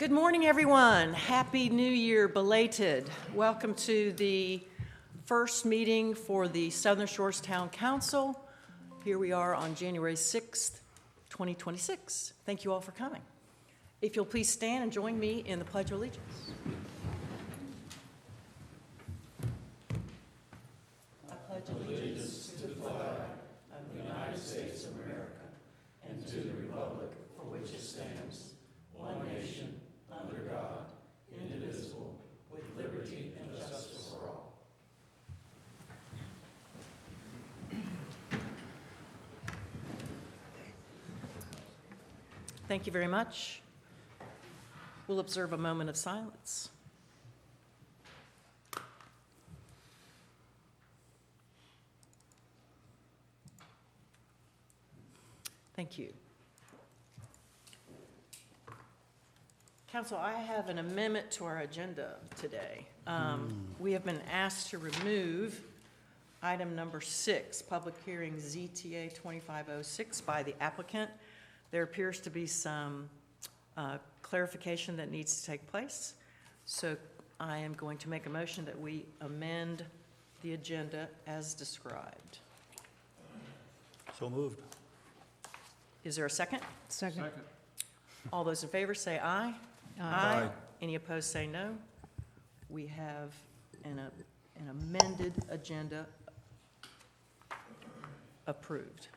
Good morning, everyone. Happy New Year, belated. Welcome to the first meeting for the Southern Shores Town Council. Here we are on January 6th, 2026. Thank you all for coming. If you'll please stand and join me in the Pledge of Allegiance. I pledge allegiance to the flag of the United States of America and to the republic for which it stands, one nation, under God, indivisible, with liberty and justice for all. Thank you very much. We'll observe a moment of silence. Thank you. Council, I have an amendment to our agenda today. We have been asked to remove item number 6, public hearing ZTA 2506 by the applicant. There appears to be some clarification that needs to take place. So I am going to make a motion that we amend the agenda as described. So moved. Is there a second? Second. All those in favor say aye. Aye. Any opposed say no. We have an amended agenda approved.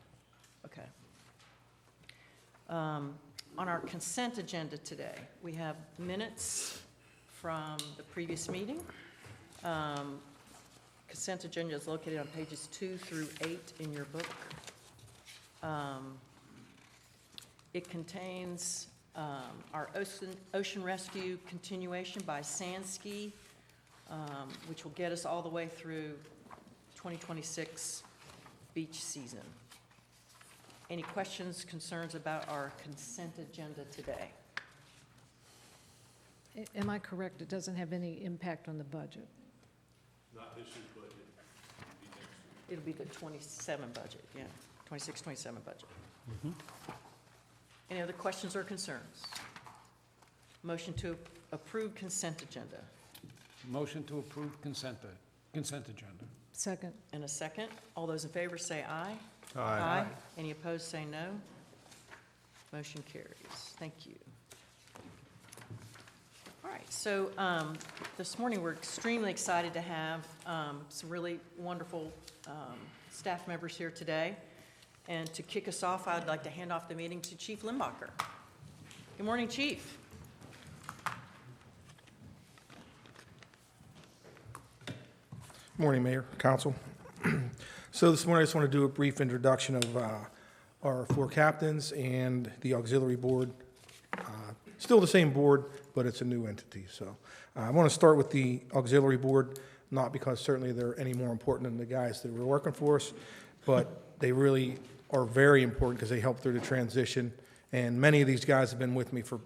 Okay. On our consent agenda today, we have minutes from the previous meeting. Consent agenda is located on pages 2 through 8 in your book. It contains our ocean rescue continuation by Sandski, which will get us all the way through 2026 beach season. Any questions, concerns about our consent agenda today? Am I correct? It doesn't have any impact on the budget? Not this year's budget, It'll be the 27 budget, yeah, 26, 27 budget. Any other questions or concerns? Motion to approve consent agenda. Motion to approve consent agenda. Second. And a second. All those in favor say aye. Aye. Any opposed say no. Motion carries. Thank you. All right, so this morning we're extremely excited to have some really wonderful staff members here today. And to kick us off, I'd like to hand off the meeting to Chief Limbacher. Good morning, Chief. Morning, Mayor, Council. So this morning I just want to do a brief introduction of our 4 captains and the auxiliary board. Still the same board, but it's a new entity. So I want to start with the auxiliary board, not because certainly they're any more important than the guys that were working for us, but they really are very important because they helped through the transition. And many of these guys have been with me for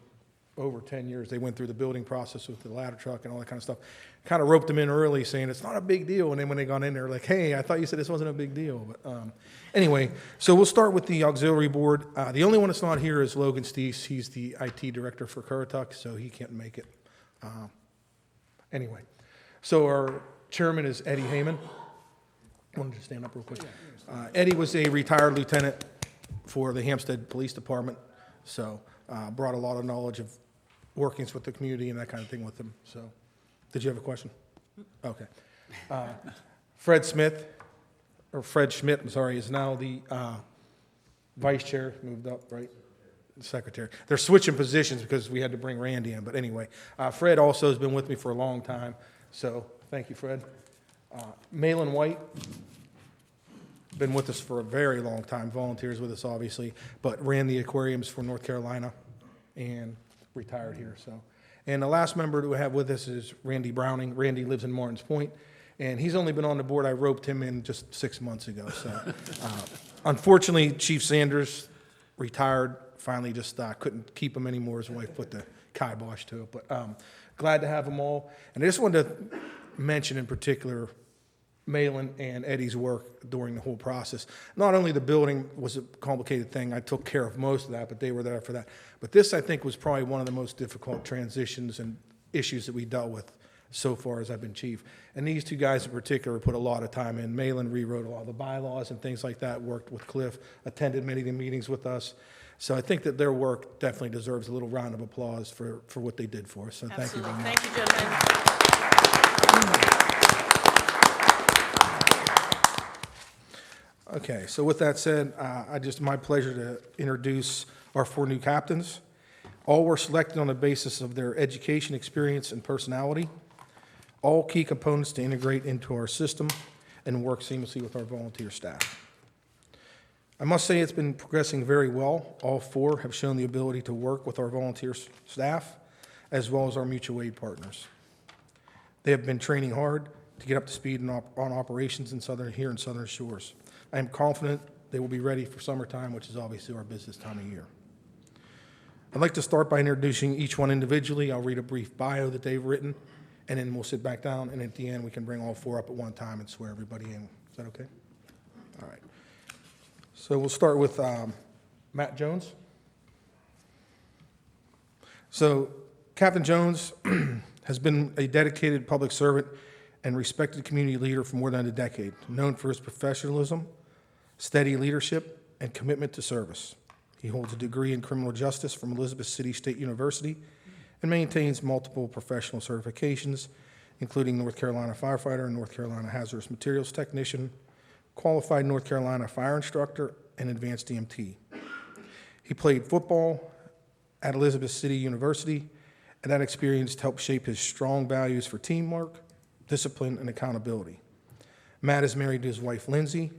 over 10 years. They went through the building process with the ladder truck and all that kind of stuff. Kind of roped them in early saying it's not a big deal. And then when they got in there, like, hey, I thought you said this wasn't a big deal. But anyway, so we'll start with the auxiliary board. The only one that's not here is Logan Steese. He's the IT director for Currituck, so he can't make it. Anyway, so our chairman is Eddie Heyman. I wanted to stand up real quick. Eddie was a retired lieutenant for the Hampstead Police Department, so brought a lot of knowledge of workings with the community and that kind of thing with him. So, did you have a question? Okay. Fred Schmidt, I'm sorry, is now the vice chair, moved up, right? Secretary. They're switching positions because we had to bring Randy in, but anyway. Fred also has been with me for a long time, so thank you, Fred. Malin White, been with us for a very long time, volunteers with us obviously, but ran the aquariums for North Carolina and retired here. So, and the last member to have with us is Randy Browning. Randy lives in Martins Point, and he's only been on the board. I roped him in just 6 months ago. So, unfortunately, Chief Sanders retired. Finally, just couldn't keep him anymore. His wife put the kibosh to it. But glad to have them all. And I just wanted to mention in particular Malin and Eddie's work during the whole process. Not only the building was a complicated thing, I took care of most of that, but they were there for that. But this, I think, was probably one of the most difficult transitions and issues that we dealt with so far as I've been chief. And these two guys in particular put a lot of time in. Malin rewrote all the bylaws and things like that, worked with Cliff, attended many of the meetings with us. So I think that their work definitely deserves a little round of applause for what they did for us. So thank you very Absolutely. much. Thank you, gentlemen. Okay, so with that said, my pleasure to introduce our 4 new captains. All were selected on the basis of their education, experience, and personality. All key components to integrate into our system and work seamlessly with our volunteer staff. I must say it's been progressing very well. All 4 have shown the ability to work with our volunteer staff as well as our mutual aid partners. They have been training hard to get up to speed on operations in Southern Shores. I am confident they will be ready for summertime, which is obviously our busiest time of year. I'd like to start by introducing each one individually. I'll read a brief bio that they've written, and then we'll sit back down, and at the end, we can bring all 4 up at one time and swear everybody in. Is that okay? All right. So we'll start with Matt Jones. So Captain Jones has been a dedicated public servant and respected community leader for more than a decade, known for his professionalism, steady leadership, and commitment to service. He holds a degree in criminal justice from Elizabeth City State University and maintains multiple professional certifications, including North Carolina firefighter and North Carolina hazardous materials technician, qualified North Carolina fire instructor, and advanced EMT. He played football at Elizabeth City University, and that experience helped shape his strong values for teamwork, discipline, and accountability. Matt is married to his wife, Lindsay,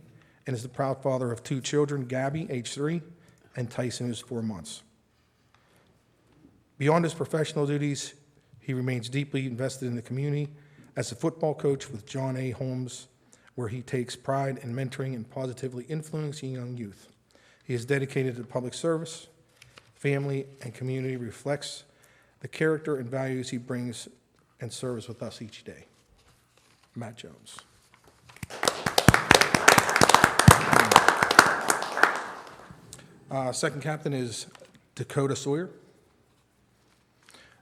and is the proud father of 2 children, Gabby, age 3, and Tyson, who's 4 months. Beyond his professional duties, he remains deeply invested in the community as a football coach with John A. Holmes, where he takes pride in mentoring and positively influencing young youth. He is dedicated to public service, family, and community, reflects the character and values he brings and serves with us each day. Matt Jones. Second captain is Dakota Sawyer.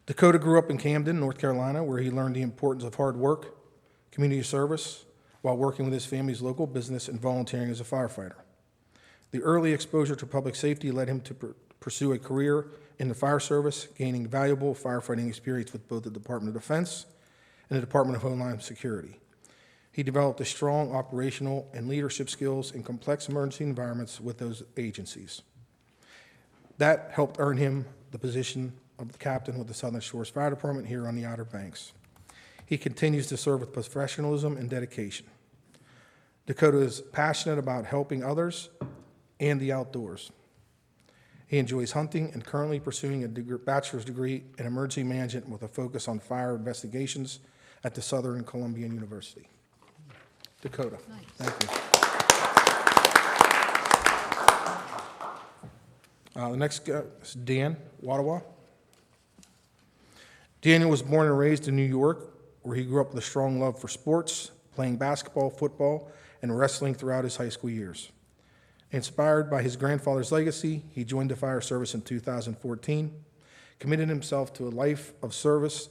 Dakota grew up in Camden, North Carolina, where he learned the importance of hard work, community service, while working with his family's local business and volunteering as a firefighter. The early exposure to public safety led him to pursue a career in the fire service, gaining valuable firefighting experience with both the Department of Defense and the Department of Homeland Security. He developed a strong operational and leadership skills in complex emergency environments with those agencies. That helped earn him the position of the captain with the Southern Shores Fire Department here on the Outer Banks. He continues to serve with professionalism and dedication. Dakota is passionate about helping others and the outdoors. He enjoys hunting and currently pursuing a bachelor's degree in emergency management with a focus on fire investigations at the Southern Columbian University. Dakota, thank you. The next guy is Dan Wadawa. Daniel was born and raised in New York, where he grew up with a strong love for sports, playing basketball, football, and wrestling throughout his high school years. Inspired by his grandfather's legacy, he joined the fire service in 2014, committed himself to a life of service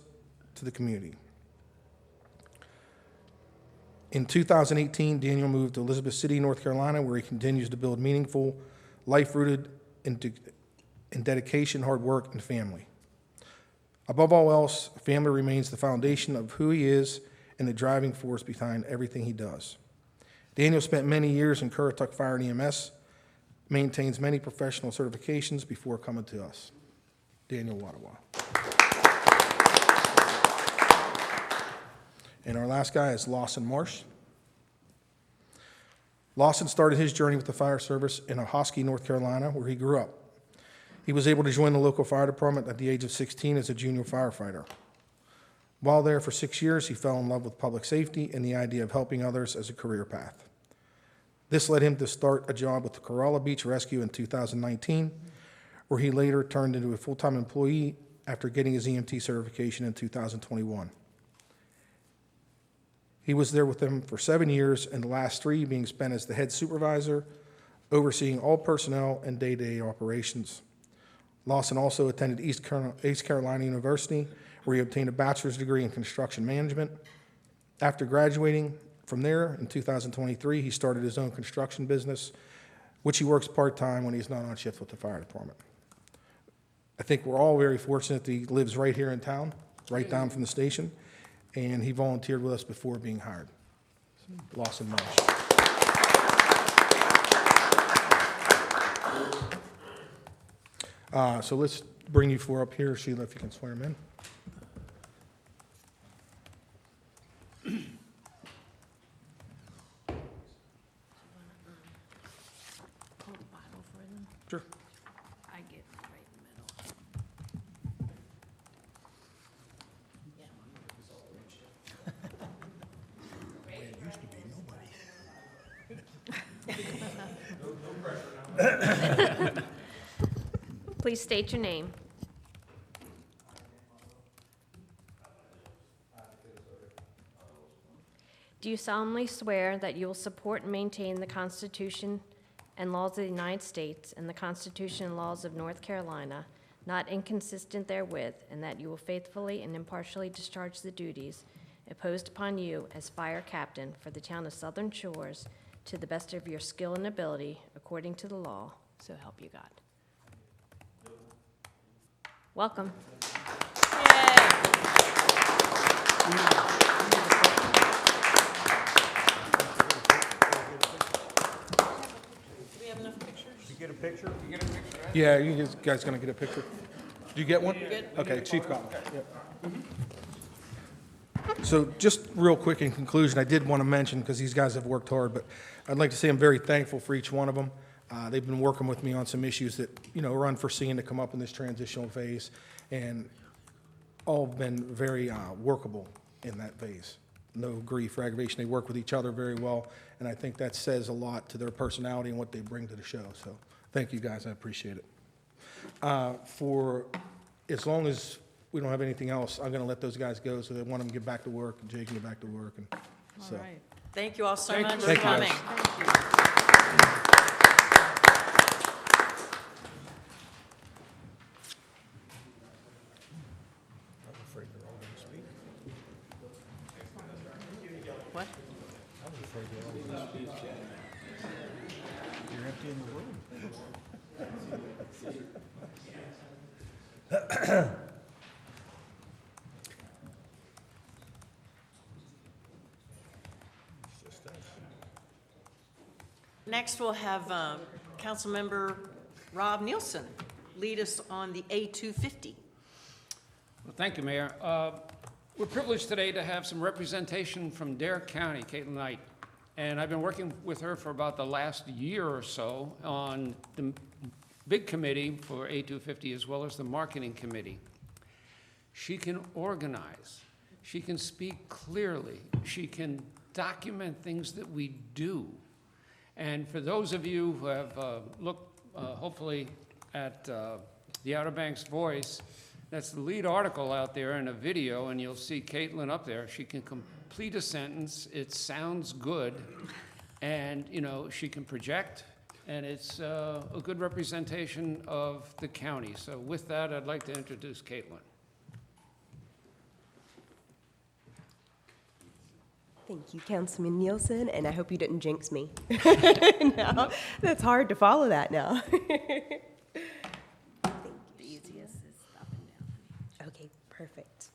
to the community. In 2018, Daniel moved to Elizabeth City, North Carolina, where he continues to build meaningful, life-rooted in dedication, hard work, and family. Above all else, family remains the foundation of who he is and the driving force behind everything he does. Daniel spent many years in Currituck Fire and EMS, maintains many professional certifications before coming to us. Daniel Wadawa. And our last guy is Lawson Marsh. Lawson started his journey with the fire service in Ahoskie, North Carolina, where he grew up. He was able to join the local fire department at the age of 16 as a junior firefighter. While there for 6 years, he fell in love with public safety and the idea of helping others as a career path. This led him to start a job with the Corolla Beach Rescue in 2019, where he later turned into a full-time employee after getting his EMT certification in 2021. He was there with them for 7 years, and the last 3 being spent as the head supervisor, overseeing all personnel and day-to-day operations. Lawson also attended East Carolina University, where he obtained a bachelor's degree in construction management. After graduating from there in 2023, he started his own construction business, which he works part-time when he's not on shift with the fire department. I think we're all very fortunate that he lives right here in town, right down from the station, and he volunteered with us before being hired. Lawson Marsh. So let's bring you 4 up here, Sheila, if you can swear him in. Hold the Bible for them. Sure. I get right in the middle. Please state your name. Do you solemnly swear that you will support and maintain the Constitution and laws of the United States and the Constitution and laws of North Carolina, not inconsistent therewith, and that you will faithfully and impartially discharge the duties imposed upon you as fire captain for the town of Southern Shores to the best of your skill and ability, according to the law, so help you God? Welcome. Do we have enough pictures? You get a picture? Yeah, you guys gonna get a picture? Did you get one? Okay, Chief got one. Yep. So just real quick in conclusion, I did want to mention, because these guys have worked hard, but I'd like to say I'm very thankful for each one of them. They've been working with me on some issues that, are unforeseen to come up in this transitional phase, and all have been very workable in that phase. No grief or aggravation. They work with each other very well, and I think that says a lot to their personality and what they bring to the show. So thank you, guys. I appreciate it. For as long as we don't have anything else, I'm going to let those guys go, so they want them to get back to work, and Jay can get back to work. And so. All right. Thank you all so Thank you much for very much. coming. I'm afraid they're all going to speak. What? I'm afraid they're all going to speak. You're emptying the room. Next, we'll have Councilmember Rob Nielsen lead us on the A250. Well, thank you, Mayor. We're privileged today to have some representation from Dare County, Caitlin Knight. And I've been working with her for about the last year or so on the big committee for A250 as well as the marketing committee. She can organize. She can speak clearly. She can document things that we do. And for those of you who have looked, hopefully, at the Outer Banks Voice, that's the lead article out there in a video, and you'll see Caitlin up there. She can complete a sentence. It sounds good, and, she can project, and it's a good representation of the county. So with that, I'd like to introduce Caitlin. Thank you, Councilman Nielsen, and I hope you didn't jinx me. No, that's hard to follow that now. The easiest is up and down. Okay, perfect.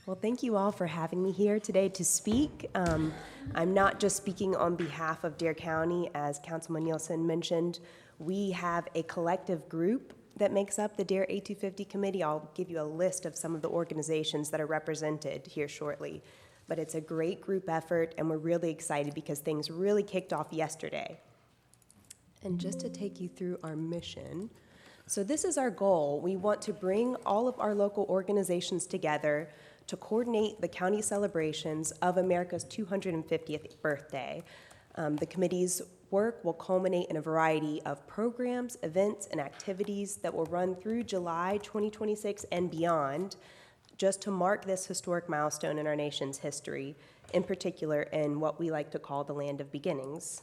Well, thank you all for having me here today to speak. I'm not just speaking on behalf of Dare County, as Councilman Nielsen mentioned. We have a collective group that makes up the Dare A250 committee. I'll give you a list of some of the organizations that are represented here shortly. But it's a great group effort, and we're really excited because things really kicked off yesterday. And just to take you through our mission, so this is our goal. We want to bring all of our local organizations together to coordinate the county celebrations of America's 250th birthday. The committee's work will culminate in a variety of programs, events, and activities that will run through July 2026 and beyond, just to mark this historic milestone in our nation's history, in particular in what we like to call the land of beginnings.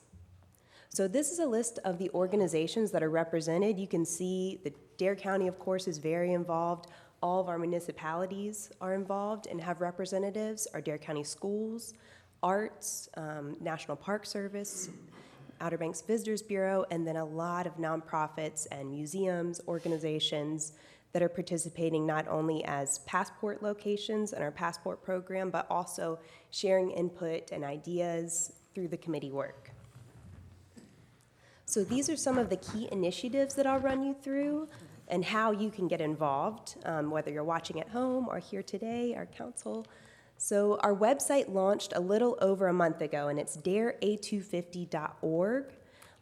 So this is a list of the organizations that are represented. You can see that Dare County, of course, is very involved. All of our municipalities are involved and have representatives. Our Dare County Schools, Arts, National Park Service, Outer Banks Visitors Bureau, and then a lot of nonprofits and museums, organizations that are participating not only as passport locations in our passport program, but also sharing input and ideas through the committee work. So these are some of the key initiatives that I'll run you through and how you can get involved, whether you're watching at home or here today, our council. So our website launched a little over a month ago, and it's darea250.org.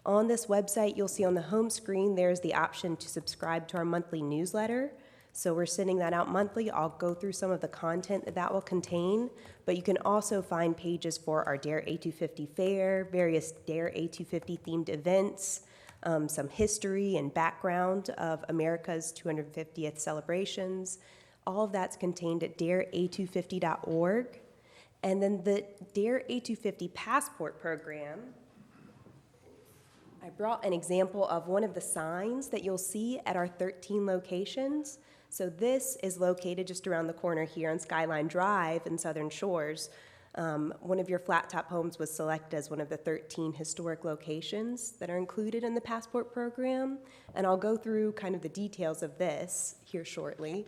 On this website, you'll see on the home screen, there's the option to subscribe to our monthly newsletter. So we're sending that out monthly. I'll go through some of the content that that will contain, but you can also find pages for our Dare A250 Fair, various Dare A250 themed events, some history and background of America's 250th celebrations. All of that's contained at darea250.org. And then the Dare A250 Passport Program, I brought an example of one of the signs that you'll see at our 13 locations. So this is located just around the corner here on Skyline Drive in Southern Shores. One of your flat top homes was selected as one of the 13 historic locations that are included in the Passport Program. And I'll go through kind of the details of this here shortly.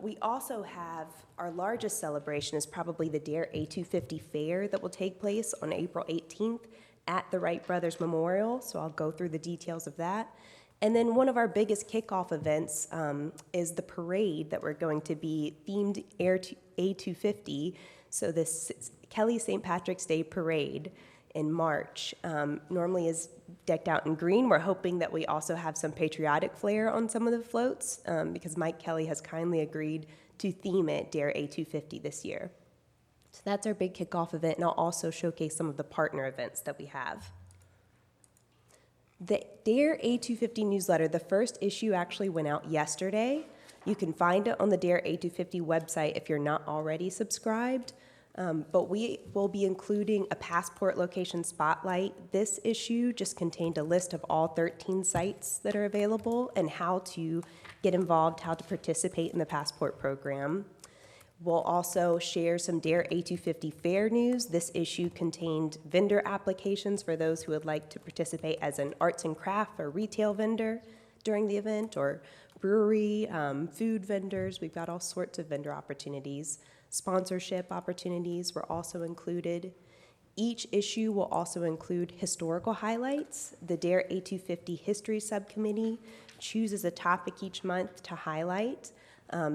We also have our largest celebration is probably the Dare A250 Fair that will take place on April 18th at the Wright Brothers Memorial. So I'll go through the details of that. And then one of our biggest kickoff events is the parade that we're going to be themed A250. So this Kelly St. Patrick's Day Parade in March normally is decked out in green. We're hoping that we also have some patriotic flair on some of the floats because Mike Kelly has kindly agreed to theme it Dare A250 this year. So that's our big kickoff event, and I'll also showcase some of the partner events that we have. The Dare A250 newsletter, the first issue actually went out yesterday. You can find it on the Dare A250 website if you're not already subscribed. But we will be including a passport location spotlight. This issue just contained a list of all 13 sites that are available and how to get involved, how to participate in the passport program. We'll also share some Dare A250 Fair news. This issue contained vendor applications for those who would like to participate as an arts and craft or retail vendor during the event, or brewery, food vendors. We've got all sorts of vendor opportunities. Sponsorship opportunities were also included. Each issue will also include historical highlights. The Dare A250 History Subcommittee chooses a topic each month to highlight.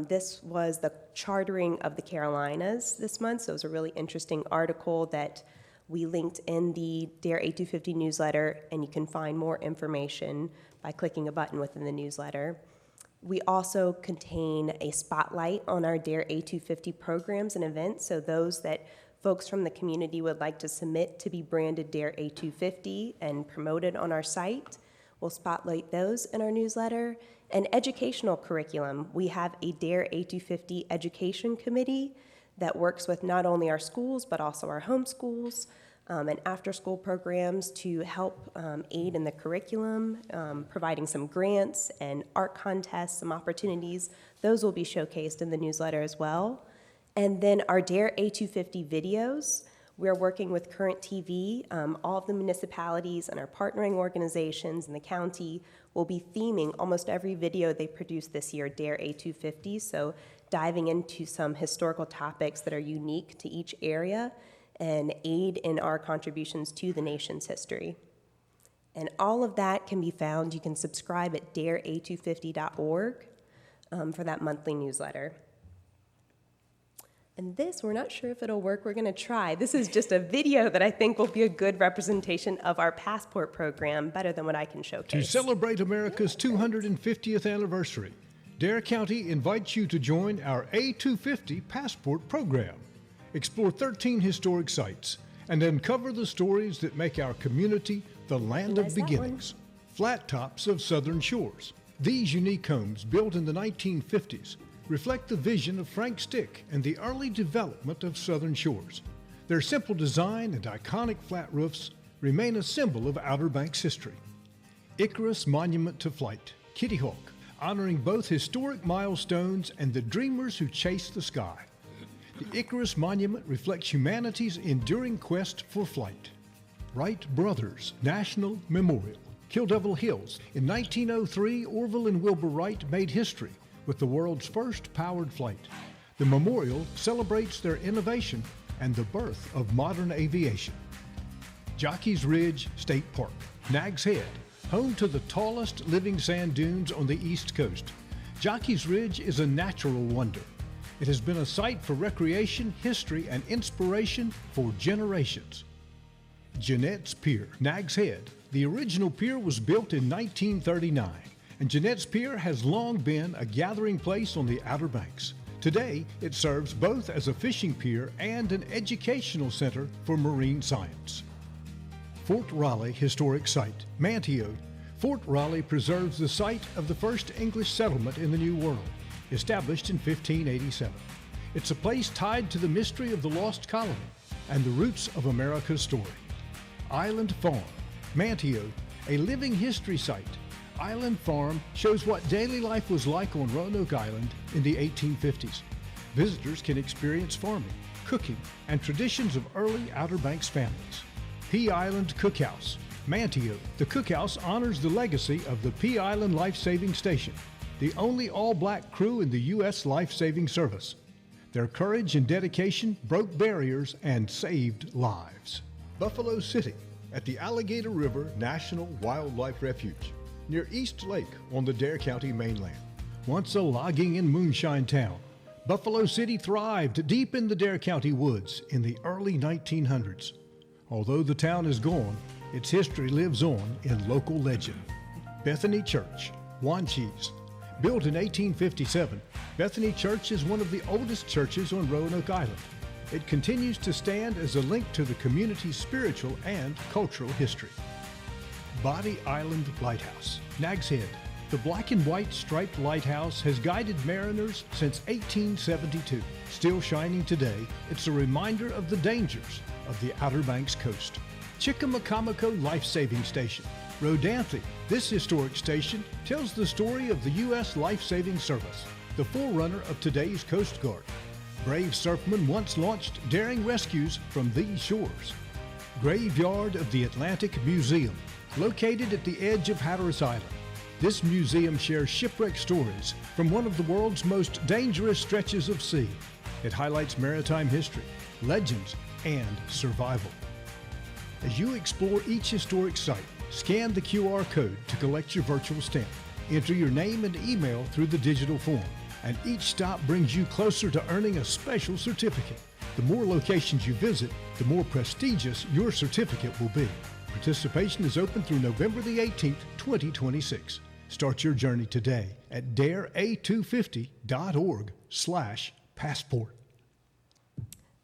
This was the chartering of the Carolinas this month, so it was a really interesting article that we linked in the Dare A250 newsletter, and you can find more information by clicking a button within the newsletter. We also contain a spotlight on our Dare A250 programs and events, so those that folks from the community would like to submit to be branded Dare A250 and promoted on our site. We'll spotlight those in our newsletter. And educational curriculum, we have a Dare A250 Education Committee that works with not only our schools, but also our home schools and after-school programs to help aid in the curriculum, providing some grants and art contests, some opportunities. Those will be showcased in the newsletter as well. And then our Dare A250 videos. We're working with Current TV. All of the municipalities and our partnering organizations in the county will be theming almost every video they produce this year Dare A250, so diving into some historical topics that are unique to each area and aid in our contributions to the nation's history. And all of that can be found. You can subscribe at darea250.org for that monthly newsletter. And this, we're not sure if it'll work. We're going to try. This is just a video that I think will be a good representation of our passport program, better than what I can To showcase. celebrate America's 250th anniversary, Dare County invites you to join our A250 Passport Program. Explore 13 historic sites and uncover the stories that make our community the land of Nice, that one. beginnings. Flat tops of Southern Shores. These unique homes, built in the 1950s, reflect the vision of Frank Stick and the early development of Southern Shores. Their simple design and iconic flat roofs remain a symbol of Outer Banks history. Icarus Monument to Flight, Kitty Hawk, honoring both historic milestones and the dreamers who chase the sky. The Icarus Monument reflects humanity's enduring quest for flight. Wright Brothers National Memorial, Kill Devil Hills. In 1903, Orville and Wilbur Wright made history with the world's first powered flight. The memorial celebrates their innovation and the birth of modern aviation. Jockey's Ridge State Park, Nags Head, home to the tallest living sand dunes on the East Coast. Jockey's Ridge is a natural wonder. It has been a site for recreation, history, and inspiration for generations. Jeanette's Pier, Nags Head. The original pier was built in 1939, and Jeanette's Pier has long been a gathering place on the Outer Banks. Today, it serves both as a fishing pier and an educational center for marine science. Fort Raleigh Historic Site, Manteo. Fort Raleigh preserves the site of the first English settlement in the New World, established in 1587. It's a place tied to the mystery of the lost colony and the roots of America's story. Island Farm, Manteo, a living history site. Island Farm shows what daily life was like on Roanoke Island in the 1850s. Visitors can experience farming, cooking, and traditions of early Outer Banks families. Pea Island Cookhouse, Manteo. The cookhouse honors the legacy of the Pea Island Life Saving Station, the only all-black crew in the U.S. Life-Saving Service. Their courage and dedication broke barriers and saved lives. Buffalo City, at the Alligator River National Wildlife Refuge, near East Lake on the Dare County mainland. Once a logging and moonshine town, Buffalo City thrived deep in the Dare County woods in the early 1900s. Although the town is gone, its history lives on in local legend. Bethany Church, Wanchese. Built in 1857, Bethany Church is one of the oldest churches on Roanoke Island. It continues to stand as a link to the community's spiritual and cultural history. Body Island Lighthouse, Nags Head. The black and white striped lighthouse has guided mariners since 1872. Still shining today, it's a reminder of the dangers of the Outer Banks coast. Chickamaucomico Life Saving Station, Rodanthe. This historic station tells the story of the U.S. Life Saving Service, the forerunner of today's Coast Guard. Brave surfmen once launched daring rescues from these shores. Graveyard of the Atlantic Museum, located at the edge of Hatteras Island. This museum shares shipwreck stories from one of the world's most dangerous stretches of sea. It highlights maritime history, legends, and survival. As you explore each historic site, scan the QR code to collect your virtual stamp. Enter your name and email through the digital form, and each stop brings you closer to earning a special certificate. The more locations you visit, the more prestigious your certificate will be. Participation is open through November the 18th, 2026. Start your journey today at darea250.org/passport.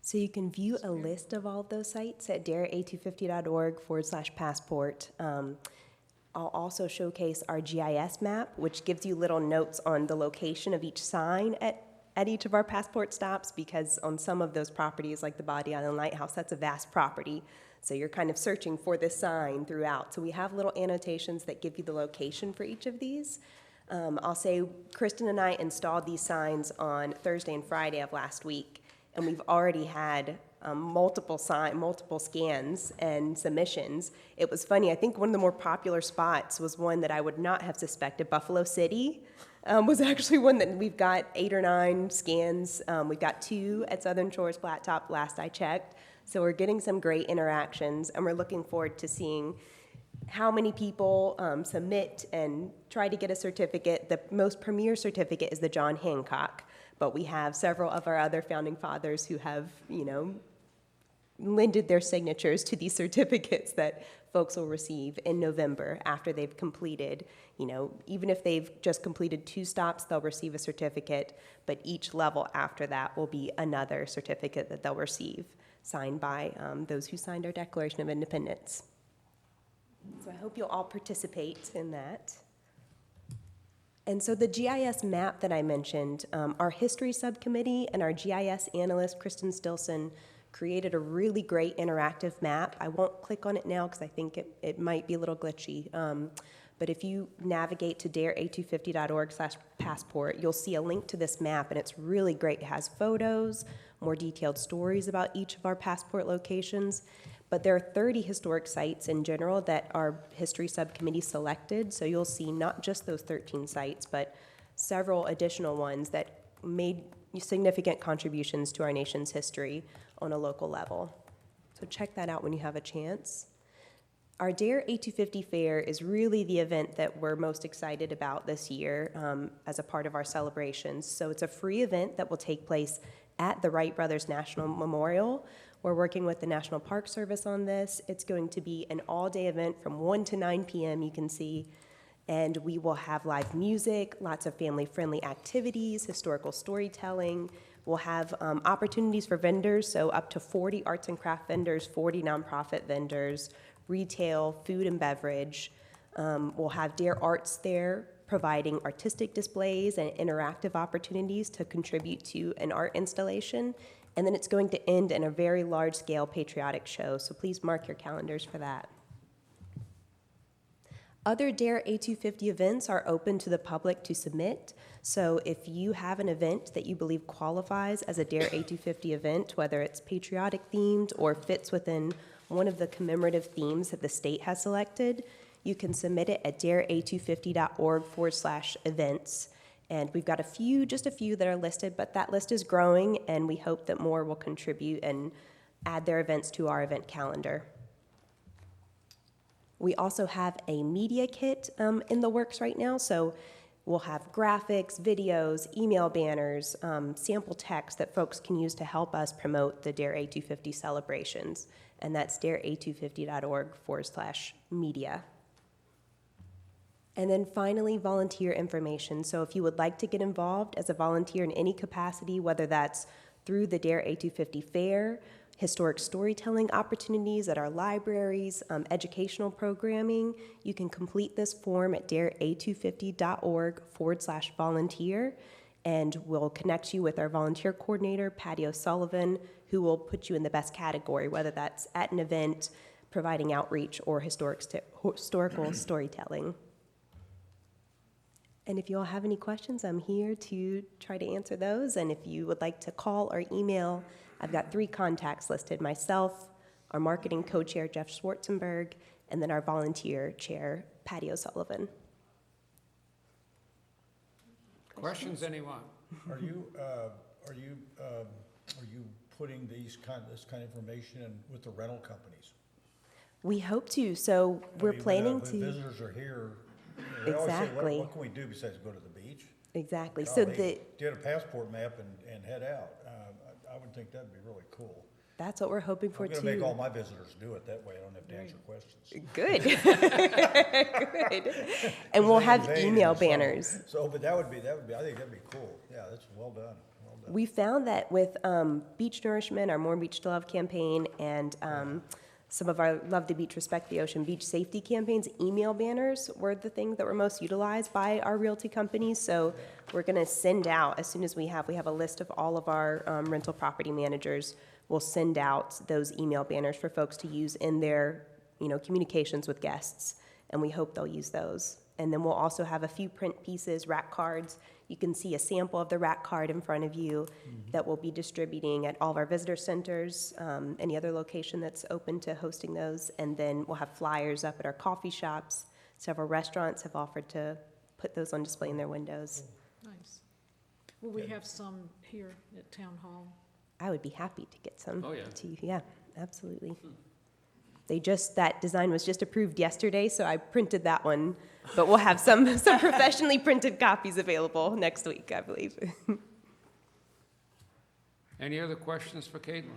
So you can view a list of all of those sites at darea250.org/passport. I'll also showcase our GIS map, which gives you little notes on the location of each sign at each of our passport stops, because on some of those properties, like the Body Island Lighthouse, that's a vast property. So you're kind of searching for this sign throughout. So we have little annotations that give you the location for each of these. I'll say Kristen and I installed these signs on Thursday and Friday of last week, and we've already had multiple scans and submissions. It was funny, I think one of the more popular spots was one that I would not have suspected. Buffalo City was actually one that we've got 8 or 9 scans. We've got 2 at Southern Shores Flat Top last I checked. So we're getting some great interactions, and we're looking forward to seeing how many people submit and try to get a certificate. The most premier certificate is the John Hancock, but we have several of our other founding fathers who have, lended their signatures to these certificates that folks will receive in November after they've completed, even if they've just completed 2 stops, they'll receive a certificate, but each level after that will be another certificate that they'll receive, signed by those who signed our Declaration of Independence. So I hope you'll all participate in that. And so the GIS map that I mentioned, our history subcommittee and our GIS analyst, Kristen Stilson, created a really great interactive map. I won't click on it now because I think it might be a little glitchy. But if you navigate to darea850.org/passport, you'll see a link to this map, and it's really great. It has photos, more detailed stories about each of our passport locations. But there are 30 historic sites in general that our history subcommittee selected. So you'll see not just those 13 sites, but several additional ones that made significant contributions to our nation's history on a local level. So check that out when you have a chance. Our Dare A250 Fair is really the event that we're most excited about this year as a part of our celebrations. So it's a free event that will take place at the Wright Brothers National Memorial. We're working with the National Park Service on this. It's going to be an all-day event from 1 to 9 p.m., you can see. And we will have live music, lots of family-friendly activities, historical storytelling. We'll have opportunities for vendors, so up to 40 arts and craft vendors, 40 nonprofit vendors, retail, food and beverage. We'll have Dare Arts there, providing artistic displays and interactive opportunities to contribute to an art installation. And then it's going to end in a very large-scale patriotic show, so please mark your calendars for that. Other Dare A250 events are open to the public to submit. So if you have an event that you believe qualifies as a Dare A250 event, whether it's patriotic themed or fits within one of the commemorative themes that the state has selected, you can submit it at darea850.org/events. And we've got just a few that are listed, but that list is growing, and we hope that more will contribute and add their events to our event calendar. We also have a media kit in the works right now, so we'll have graphics, videos, email banners, sample text that folks can use to help us promote the Dare A250 celebrations, and that's darea850.org/media. And then finally, volunteer information. So if you would like to get involved as a volunteer in any capacity, whether that's through the Dare A250 Fair, historic storytelling opportunities at our libraries, educational programming, you can complete this form at darea850.org/volunteer, and we'll connect you with our volunteer coordinator, Patty O'Sullivan, who will put you in the best category, whether that's at an event, providing outreach, or historical storytelling. And if you all have any questions, I'm here to try to answer those. And if you would like to call or email, I've got 3 contacts listed: myself, our marketing co-chair, Jeff Schwartzenberg, and then our volunteer chair, Patty O'Sullivan. Questions, anyone? Are you putting this kind of information in with the rental companies? We hope to. So we're planning when to. visitors are here, they always say, Exactly. what can we do besides go to the beach? Exactly. Oh, So they get a passport map and head out. I would think that'd be really cool. that's what we're hoping for I'm gonna make all too. my visitors do it, that way I don't have to answer questions. Good. Good. And we'll have email banners. But that would be, I think that'd be cool. Yeah, that's well done, well done. We found that with Beach Nourishment, our More Beach to Love campaign, and some of our Love the Beach, Respect the Ocean beach safety campaigns, email banners were the things that were most utilized by our realty companies. So we're going to send out, as soon as we have a list of all of our rental property managers. We'll send out those email banners for folks to use in their communications with guests, and we hope they'll use those. And then we'll also have a few print pieces, rack cards. You can see a sample of the rack card in front of you that we'll be distributing at all of our visitor centers, any other location that's open to hosting those. And then we'll have flyers up at our coffee shops. Several restaurants have offered to put those on display in their windows. Nice. Will we have some here at Town Hall? I would be happy to get some Oh, yeah. to you. Yeah, absolutely. That design was just approved yesterday, so I printed that one. But we'll have some professionally printed copies available next week, I believe. Any other questions for Caitlin?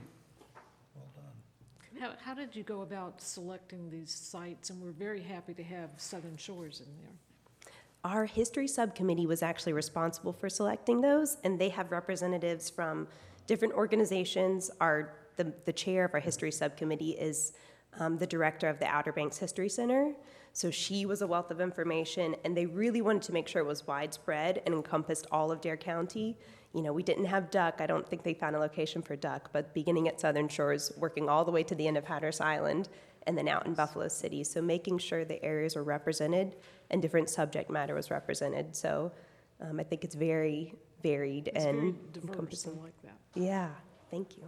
How did you go about selecting these sites? And we're very happy to have Southern Shores in there. Our history subcommittee was actually responsible for selecting those, and they have representatives from different organizations. The chair of our history subcommittee is the director of the Outer Banks History Center. So she was a wealth of information, and they really wanted to make sure it was widespread and encompassed all of Dare County. You know, we didn't have Duck. I don't think they found a location for Duck, but beginning at Southern Shores, working all the way to the end of Hatteras Island, and then out in Buffalo City. So making sure the areas were represented and different subject matter was represented. So I think it's very varied It's very and diverse, I encompassing. like that. Yeah, thank you.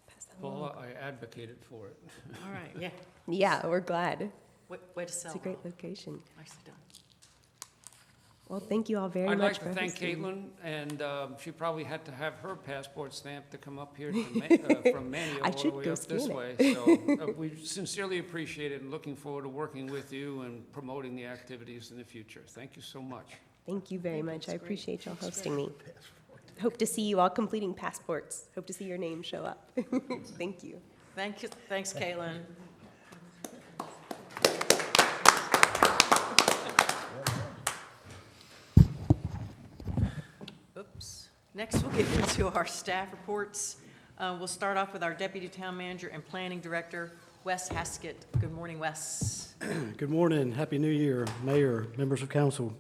Pass that along. Paula, I advocated for it. All right, yeah. Yeah, we're glad. Way to sell. It's a great location. Nicely done. Well, thank you all very I'd like much to for thank hosting. Caitlin, and she probably had to have her passport stamped to come up here to from Manio I all the should way go up this scan way. it. So we sincerely appreciate it and looking forward to working with you and promoting the activities in the future. Thank you so much. Thank you very much. I That's great. appreciate y'all hosting me. Hope to see you all completing passports. Hope to see your name show up. Thank you. Thank you, thanks, Caitlin. Oops. Next, we'll get into our staff reports. We'll start off with our Deputy Town Manager and Planning Director, Wes Haskett. Good morning, Wes. Good morning, Happy New Year, Mayor, members of council.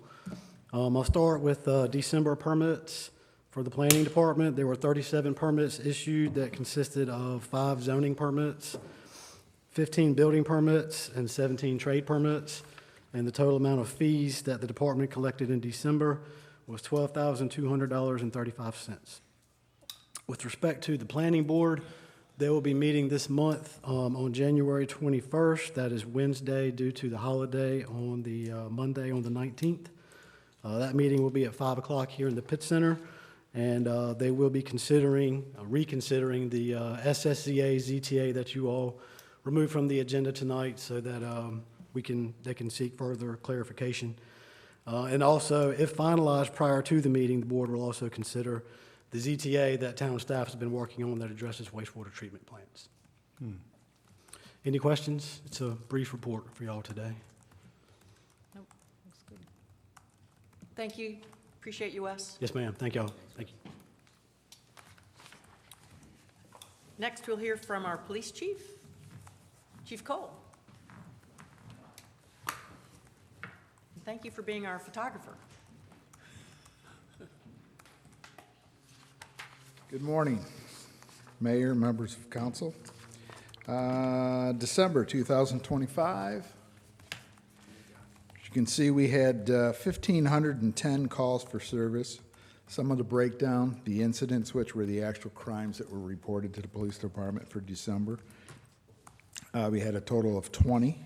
I'll start with December permits for the planning department. There were 37 permits issued that consisted of 5 zoning permits, 15 building permits, and 17 trade permits. And the total amount of fees that the department collected in December was $12,200.35. With respect to the planning board, they will be meeting this month on January 21st. That is Wednesday due to the holiday on the Monday on the 19th. That meeting will be at 5 o'clock here in the Pitt Center, and they will be reconsidering the SSCA ZTA that you all removed from the agenda tonight so that they can seek further clarification. And also, if finalized prior to the meeting, the board will also consider the ZTA that town staff has been working on that addresses wastewater treatment plants. Any questions? It's a brief report for y'all today. Nope, looks good. Thank you. Appreciate you, Wes. Yes, ma'am. Thank y'all. Thank you. Next, we'll hear from our police chief, Chief Cole. Thank you for being our photographer. Good morning, Mayor, members of council. December 2025. As you can see, we had 1,510 calls for service. Some of the breakdown, the incidents, which were the actual crimes that were reported to the police department for December. We had a total of 20.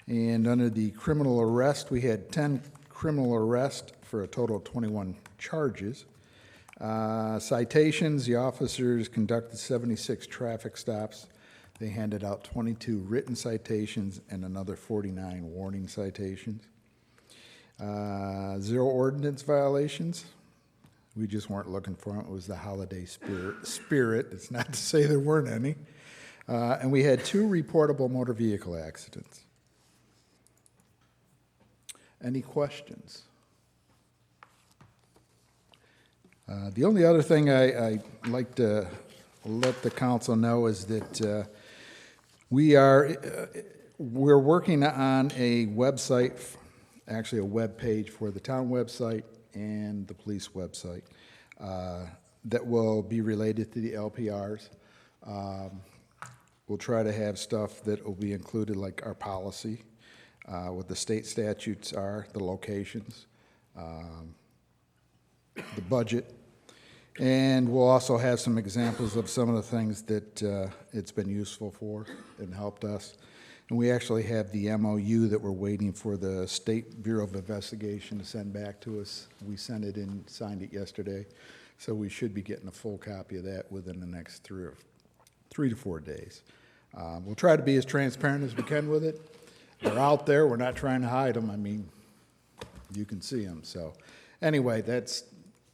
And under the criminal arrest, we had 10 criminal arrests for a total of 21 charges. Citations, the officers conducted 76 traffic stops. They handed out 22 written citations and another 49 warning citations. 0 ordinance violations. We just weren't looking for them. It was the holiday spirit. It's not to say there weren't any. And we had 2 reportable motor vehicle accidents. Any questions? The only other thing I'd like to let the council know is that we're working on a website, actually a web page for the town website and the police website that will be related to the LPRs. We'll try to have stuff that will be included, like our policy, what the state statutes are, the locations, the budget. And we'll also have some examples of some of the things that it's been useful for and helped us. And we actually have the MOU that we're waiting for the State Bureau of Investigation to send back to us. We sent it in, signed it yesterday. So we should be getting a full copy of that within the next 3 to 4 days. We'll try to be as transparent as we can with it. They're out there. We're not trying to hide them. I mean, you can see them. So anyway, that's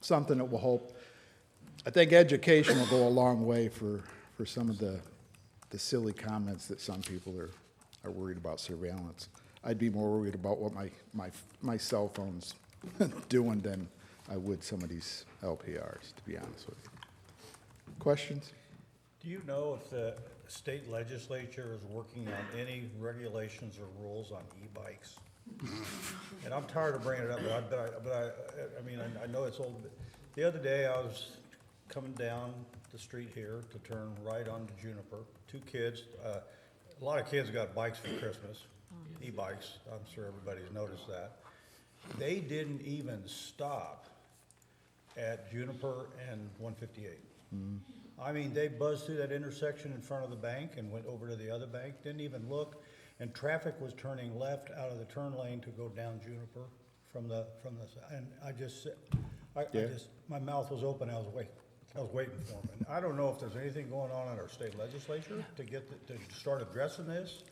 something that we'll hope. I think education will go a long way for some of the silly comments that some people are worried about surveillance. I'd be more worried about what my cell phone's doing than I would some of these LPRs, to be honest with you. Questions? Do Do you know if the state legislature is working on any regulations or rules on e-bikes? And I'm tired of bringing it up, I mean, I know it's old, but the other day I was coming down the street here to turn right onto Juniper. Two kids, a lot of kids got bikes for Christmas, e-bikes. I'm sure everybody's noticed that. They didn't even stop at Juniper and 158. I mean, they buzzed through that intersection in front of the bank and went over to the other bank, didn't even look. And traffic was turning left out of the turn lane to go down Juniper and I just, my mouth was open, I was waiting for them. And I don't know if there's anything going on in our state legislature to start addressing this.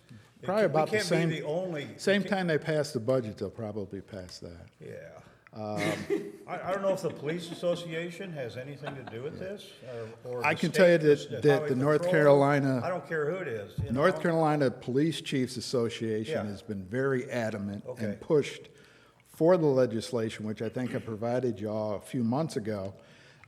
Probably about the We can't be the only. same time they pass the budget, they'll probably pass that. Yeah. I don't know if the police association has anything to do with this, or I the can tell you state, that highway the North patrol. Carolina- I don't care who it is. you North know? Carolina Police Chiefs Association Yeah. has been very adamant Okay. and pushed for the legislation, which I think I provided y'all a few months ago.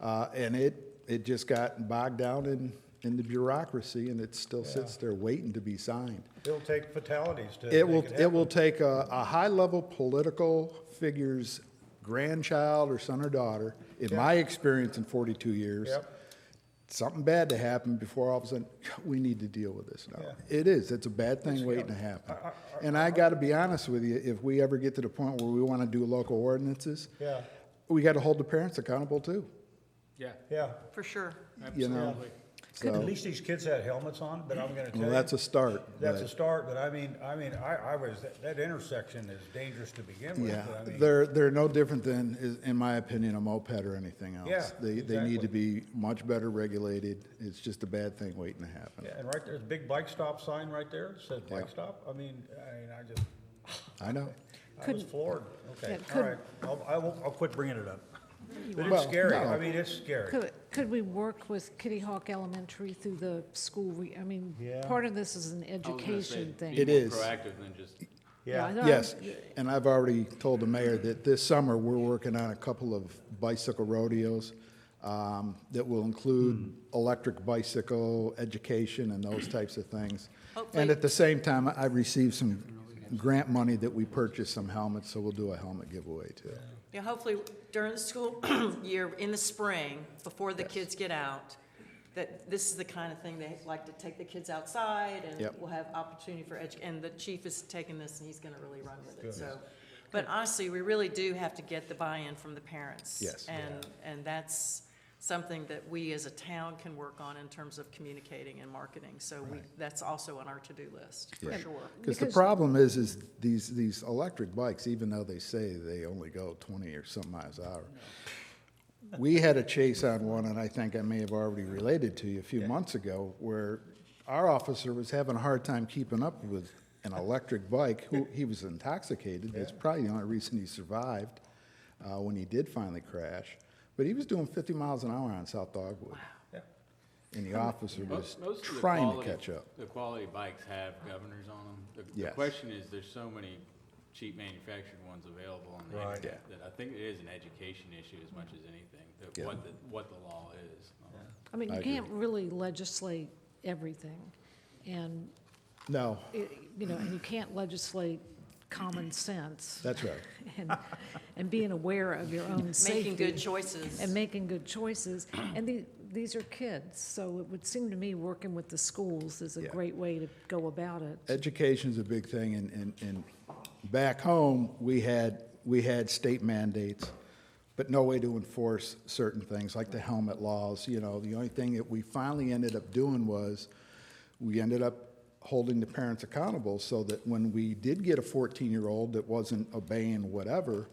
And it just got bogged down in the bureaucracy, and it still sits there waiting to be signed. It'll take fatalities to It will, make it will happen. take a high-level political figure's grandchild or son or daughter, in my experience in 42 years, Yep. something bad to happen before all of a sudden, we need to deal with this now. Yeah. It is, it's a bad thing waiting to happen. And I gotta be honest with you, if we ever get to the point where we wanna do local ordinances, Yeah, we gotta hold the parents accountable too, Yeah, yeah. For sure. you know? absolutely. At So, least these kids had helmets on, but I'm gonna tell you. well, that's a start. That's but- a start, but I mean, I was, that intersection is dangerous to begin with. Yeah, but I mean, they're no different than, in my opinion, a moped or anything else. Yeah, They need exactly. to be much better regulated. It's just a bad thing waiting to happen. Yeah, and right there's a big bike stop sign right there, it says bike Yeah. stop. I mean, I just, I know. I was floored. Okay, Yeah, all right, I'll quit bringing it up. But it's Well, scary, no. I mean, it's scary. Could we work with Kitty Hawk Elementary through the school? I mean, Yeah. part of this is an education thing. It is. Proactive than just, I Yeah, know. Yes, and I've already told the mayor that this summer, we're working on a couple of bicycle rodeos that will include electric bicycle education and those types of things. Hopefully- And at the same time, I received some grant money that we purchased some helmets, so we'll do a helmet giveaway too. Yeah, hopefully during the school year, in the spring, before the kids get out, that this is the kind of thing they like to take the kids outside, and Yep. we'll have opportunity for and the chief is taking this, and he's gonna really run with it, so. But honestly, we really do have to get the buy-in from the parents. Yes. And that's something that we as a town can work on in terms of communicating and marketing, so that's also on our to-do list, for Yeah. sure. Because the Because- problem is these electric bikes, even though they say they only go 20 or some miles an hour, we had a chase on one, and I think I may have already related to you a few months ago, where our officer was having a hard time keeping up with an electric bike. He was intoxicated. That's probably the only reason he survived when he did finally crash. But he was doing 50 miles an hour on South Dogwood. Yeah. And the officer was most of the trying to quality, catch up. the quality bikes have governors on them. The Yes. question is, there's so many cheap manufactured ones available on the Right. internet that I think it is an education issue as much as anything, that Yeah. what the law is. I mean, I you agree. can't really legislate everything, and, No, you know, and you can't legislate common sense that's right. and being aware of your own safety. Making good choices. And making good choices. And these are kids, so it would seem to me working with the schools is a Yeah. great way to go about it. Education's a big thing, and back home, we had state mandates, but no way to enforce certain things, like the helmet laws. You know, the only thing that we finally ended up doing was, we ended up holding the parents accountable, so that when we did get a 14-year-old that wasn't obeying whatever,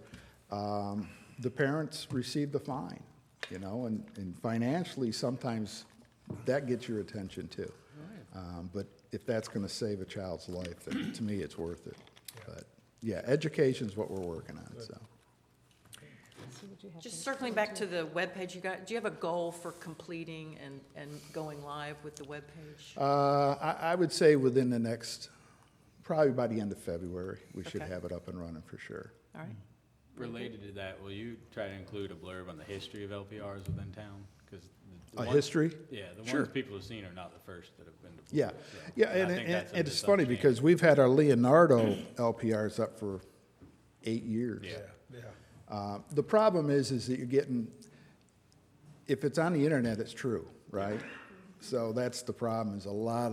the parents received a fine, you know, and financially, sometimes that gets your attention too. But if that's gonna save a child's life, then to me, it's worth it. But, yeah, education's what we're working on, so. Just circling back to the webpage, do you have a goal for completing and going live with the webpage? I would say within the next, probably by the end of February, we should Okay. have it up and running for sure. All right. Related to that, will you try to include a blurb on the history of LPRs within town? Because The A one- history? Yeah, the Sure. ones people have seen are not the first that have been to Yeah, Florida, so yeah, I and, think that's a it's funny because misunderstanding. we've had our Leonardo LPRs up for 8 years. Yeah. Yeah. The problem is that you're getting, if it's on the internet, it's true, right? So that's the problem, is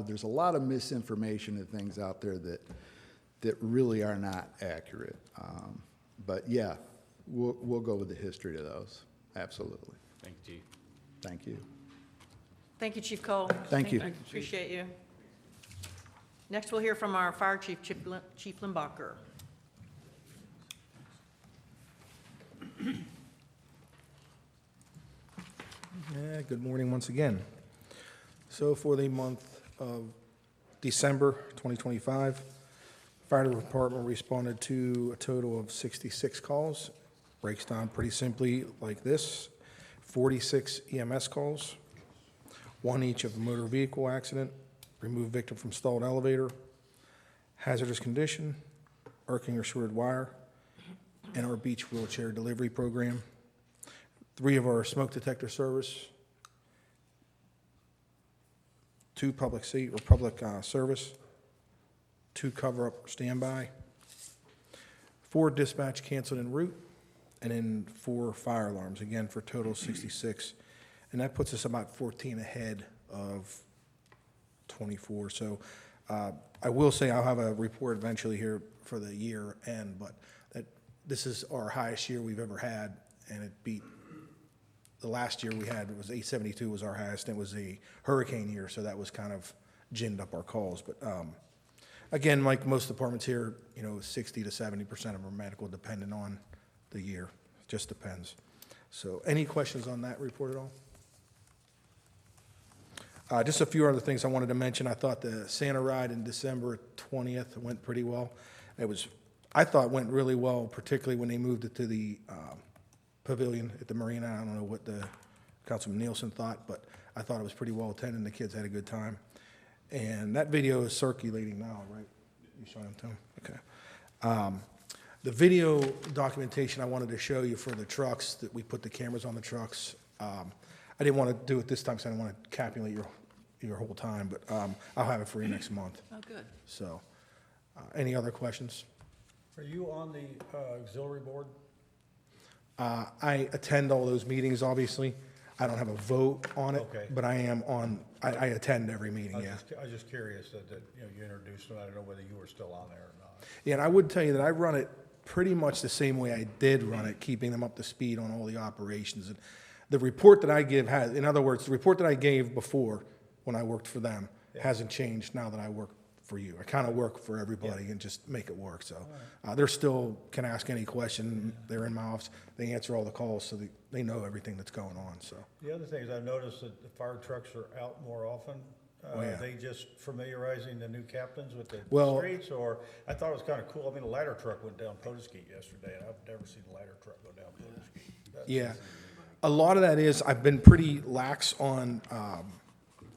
there's a lot of misinformation and things out there that really are not accurate. But yeah, we'll go with the history of those, absolutely. Thank you, Chief. Thank you. Thank you, Chief Cole. Thank you. Appreciate you. Next, we'll hear from our Fire Chief, Chief Limbacher. Yeah, good morning once again. So for the month of December 2025, Fire Department responded to a total of 66 calls. Breaks down pretty simply like this: 46 EMS calls, 1 each of a motor vehicle accident, removed victim from stalled elevator, hazardous condition, arcing or shorted wire, and our beach wheelchair delivery program. 3 of our smoke detector service, 2 public service, 2 cover-up standby, 4 dispatch canceled en route, and then 4 fire alarms, again, for a total of 66. And that puts us about 14 ahead of 24. So I will say I'll have a report eventually here for the year end, but this is our highest year we've ever had, and it beat the last year we had. It was 872 was our highest, and it was a hurricane year, so that was kind of ginned up our calls. But again, like most departments here, 60 to 70% of our medical dependent on the year. It just depends. So any questions on that report at all? Just a few other things I wanted to mention. I thought the Santa ride in December 20th went pretty well. I thought went really well, particularly when they moved it to the pavilion at the marina. I don't know what the Councilman Nielsen thought, but I thought it was pretty well attended. The kids had a good time. And that video is circulating now, right? You showing them to them? Okay. The video documentation I wanted to show you for the trucks, that we put the cameras on the trucks. I didn't want to do it this time because I didn't want to capulate your whole time, but I'll have it for you next month. Oh, good. So, any other questions? Are you on the auxiliary board? I attend all those meetings, obviously. I don't have a vote on it, Okay. but I am on, I attend every meeting, yeah. I was just curious that you introduced them. I don't know whether you were still on there or not. Yeah, and I would tell you that I run it pretty much the same way I did run it, keeping them up to speed on all the operations. And the report that I give has, in other words, the report that I gave before when I worked for them hasn't changed now that I work for you. I kind of work for everybody and just make it work. So they're still can ask any question. They're in my office. They answer all the calls, so they know everything that's going on. So The other thing is I've noticed that the fire trucks are out more often. yeah. Are they just familiarizing the new captains with the Well- streets, or I thought it was kind of cool. I mean, a ladder truck went down Potoskeet yesterday, and I've never seen a ladder truck go down Potoskeet. That's- yeah, a lot of that is I've been pretty lax on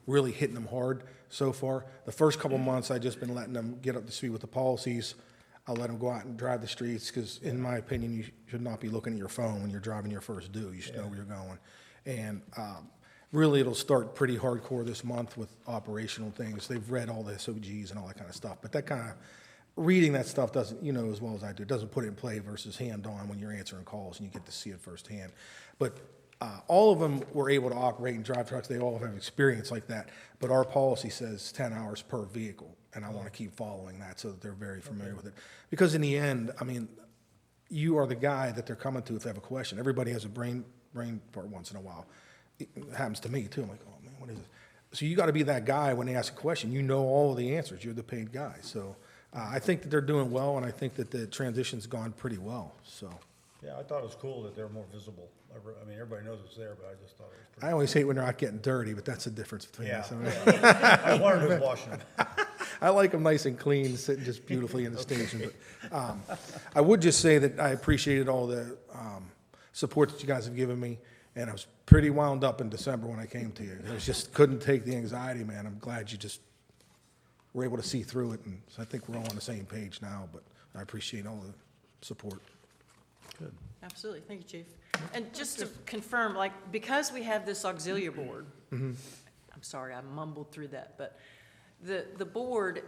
really hitting them hard so far. The first couple months, I've just been letting them get up to speed with the policies. I'll let them go out and drive the streets because, in my opinion, you should not be looking at your phone when you're driving your first due. You should know where you're going. And really, it'll start pretty hardcore this month with operational things. They've read all the SOGs and all that kind of stuff. But that kind of, reading that stuff doesn't, as well as I do, it doesn't put it in play versus hand-on when you're answering calls and you get to see it firsthand. But all of them were able to operate and drive trucks. They all have experience like that. But our policy says 10 hours per vehicle, and I want to keep following that so that they're very familiar with it. Because in the end, I mean, you are the guy that they're coming to if they have a question. Everybody has a brain fart once in a while. It happens to me, too. I'm like, oh, man, what is it? So you got to be that guy when they ask a question. You know all of the answers. You're the paid guy. So I think that they're doing well, and I think that the transition's gone pretty well. So Yeah, I thought it was cool that they're more visible. I mean, everybody knows it's there, but I just thought it was pretty. I always hate when they're not getting dirty, but that's the difference between Yeah, us. yeah. I wondered who's washing them. I like them nice and clean, sitting just beautifully in the station. But I would just say that I appreciated all the support that you guys have given me, and I was pretty wound up in December when I came to you. I just couldn't take the anxiety, man. I'm glad you just were able to see through it, and so I think we're all on the same page now. But I appreciate all the support. Good. Absolutely, thank you, Chief. And just to confirm, like, because we have this auxiliary board, I'm sorry, I mumbled through that, but the board,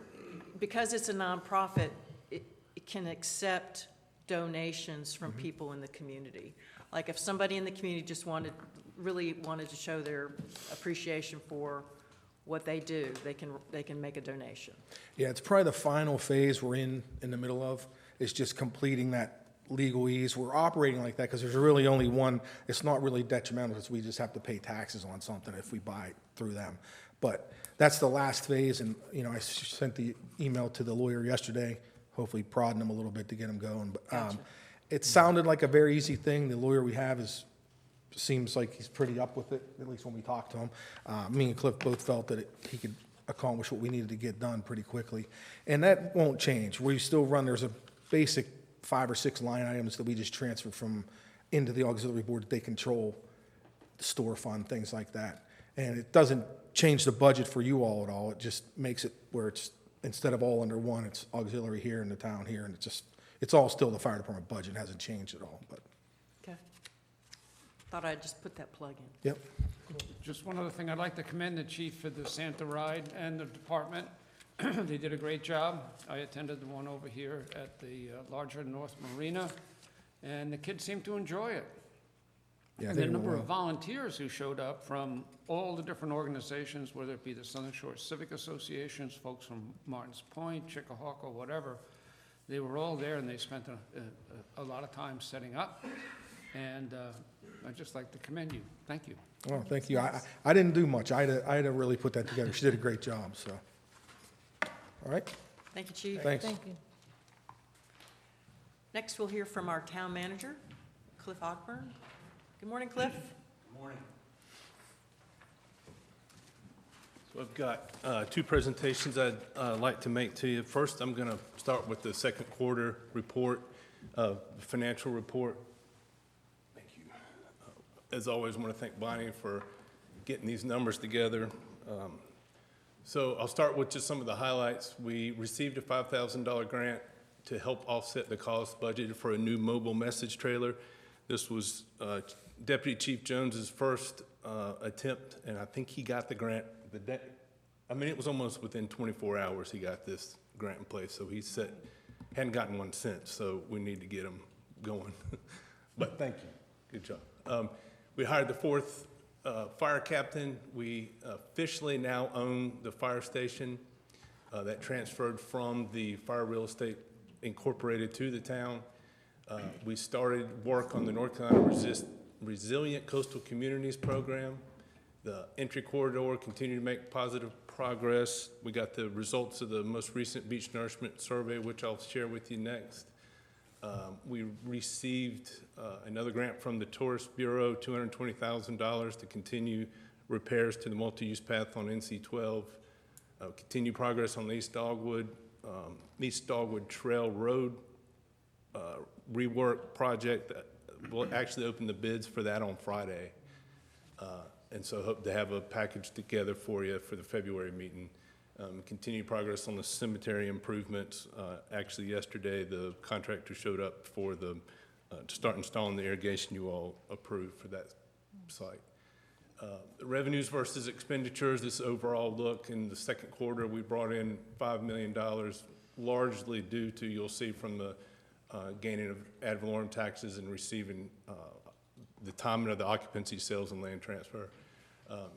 because it's a nonprofit, it can accept donations from people in the community. Like, if somebody in the community just really wanted to show their appreciation for what they do, they can make a donation. Yeah, it's probably the final phase we're in the middle of, is just completing that legalese. We're operating like that because there's really only one. It's not really detrimental because we just have to pay taxes on something if we buy it through them. But that's the last phase, and, you know, I sent the email to the lawyer yesterday, hopefully prodding him a little bit to get him going. But it sounded like a very easy thing. The lawyer we have seems like he's pretty up with it, at least when we talked to him. Me and Cliff both felt that he could accomplish what we needed to get done pretty quickly. And that won't change. We still there's a basic 5 or 6 line items that we just transfer from into the auxiliary board that they control, the store fund, things like that. And it doesn't change the budget for you all at all. It just makes it where it's, instead of all under one, it's auxiliary here in the town here, and it's all still the fire department budget. It hasn't changed at all, but. Okay. Thought I'd just put that plug in. Yep. Just one other thing, I'd like to commend the chief for the Santa ride and the department. They did a great job. I attended the one over here at the larger North Marina, and the kids seemed to enjoy it. Yeah, And they the number were, of volunteers who showed up from all the different organizations, whether it be the Southern Shore Civic Associations, folks from Martins Point, Chickahawk, whatever, they were all there, and they spent a lot of time setting up. And I'd just like to commend you. Thank you. oh, thank you. I didn't do much. I had to really put that together. She did a great job, so. All right, Thank you, Chief. thanks. Thank you. Next, we'll hear from our town manager, Cliff Ogburn. Good morning, Cliff. So I've got 2 presentations I'd like to make to you. First, I'm going to start with the second quarter report, financial report. Thank you. As always, I want to thank Bonnie for getting these numbers together. So I'll start with just some of the highlights. We received a $5,000 grant to help offset the cost budgeted for a new mobile message trailer. This was Deputy Chief Jones's first attempt, and I think he got the grant the day. I mean, it was almost within 24 hours he got this grant in place. So he said hadn't gotten one since. So we need to get him going. But thank you. Good job. We hired the 4th fire captain. We officially now own the fire station that transferred from the Fire Real Estate Incorporated to the town. We started work on the North Carolina Resilient Coastal Communities Program. The entry corridor continued to make positive progress. We got the results of the most recent beach nourishment survey, which I'll share with you next. We received another grant from the Tourist Bureau, $220,000 to continue repairs to the multi-use path on NC 12. Continue progress on the East Dogwood Trail Road rework project. We'll actually open the bids for that on Friday. And so hope to have a package together for you for the February meeting. Continue progress on the cemetery improvements. Actually, yesterday, the contractor showed up for to start installing the irrigation you all approved for that site. The revenues versus expenditures, this overall look in the second quarter, we brought in $5 million, largely due to, you'll see from the gaining of ad valorem taxes and receiving the timing of the occupancy sales and land transfer.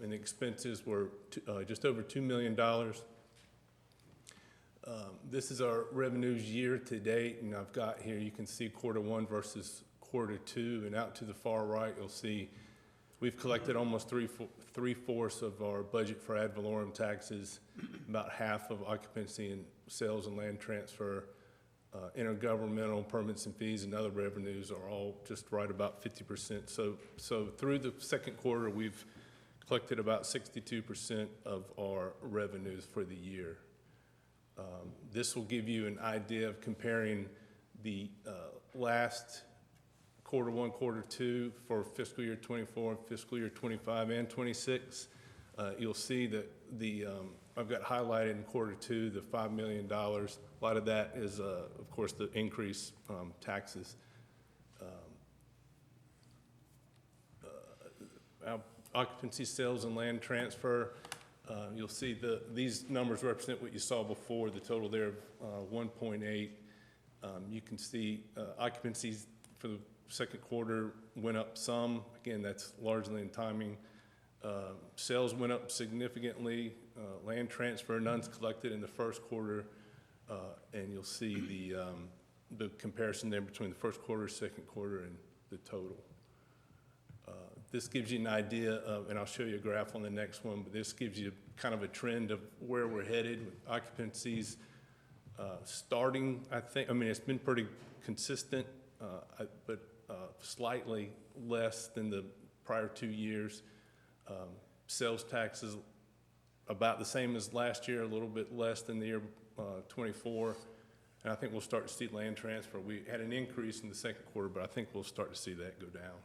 And the expenses were just over $2 million. This is our revenues year to date, and I've got here, you can see quarter 1 versus quarter 2, and out to the far right, you'll see we've collected almost three-fourths of our budget for ad valorem taxes, about half of occupancy and sales and land transfer. Intergovernmental permits and fees and other revenues are all just right about 50%. So through the second quarter, we've collected about 62% of our revenues for the year. This will give you an idea of comparing the last quarter 1, quarter 2 for fiscal year 24, fiscal year 25 and 26. You'll see that I've got highlighted in quarter 2 the $5 million. A lot of that is, of course, the increased taxes. our occupancy, sales, and land transfer. You'll see these numbers represent what you saw before, the total there of 1.8. You can see occupancies for the second quarter went up some. Again, that's largely in timing. Sales went up significantly. Land transfer, none's collected in the first quarter. And you'll see the comparison there between the first quarter, second quarter, and the total. This gives you an idea of, and I'll show you a graph on the next one, but this gives you kind of a trend of where we're headed with occupancies. Starting, I mean, it's been pretty consistent, but slightly less than the prior 2 years. Sales taxes about the same as last year, a little bit less than the year 24. And I think we'll start to see land transfer. We had an increase in the second quarter, but I think we'll start to see that go down.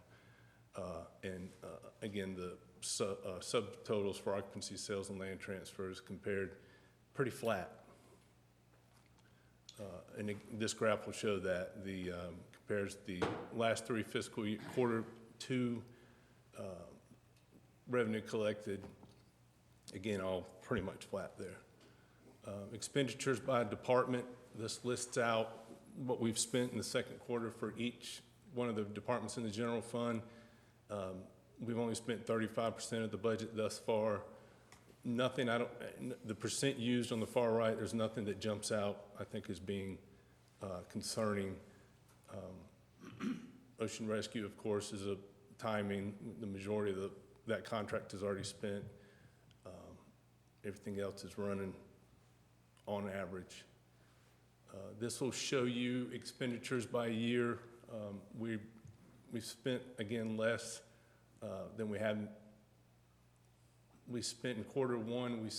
Again, the subtotals for occupancy, sales, and land transfers compared pretty flat. This graph will show that compares the last 3 fiscal year, quarter 2 revenue collected, again, all pretty much flat there. Expenditures by department, this lists out what we've spent in the second quarter for each one of the departments in the general fund. We've only spent 35% of the budget thus far. Nothing, the percent used on the far right, there's nothing that jumps out, I think, as being concerning. Ocean rescue, of course, is a timing. The majority of that contract is already spent. Everything else is running on average. This will show you expenditures by year. We've spent, again, less than we had. We spent in quarter 1, we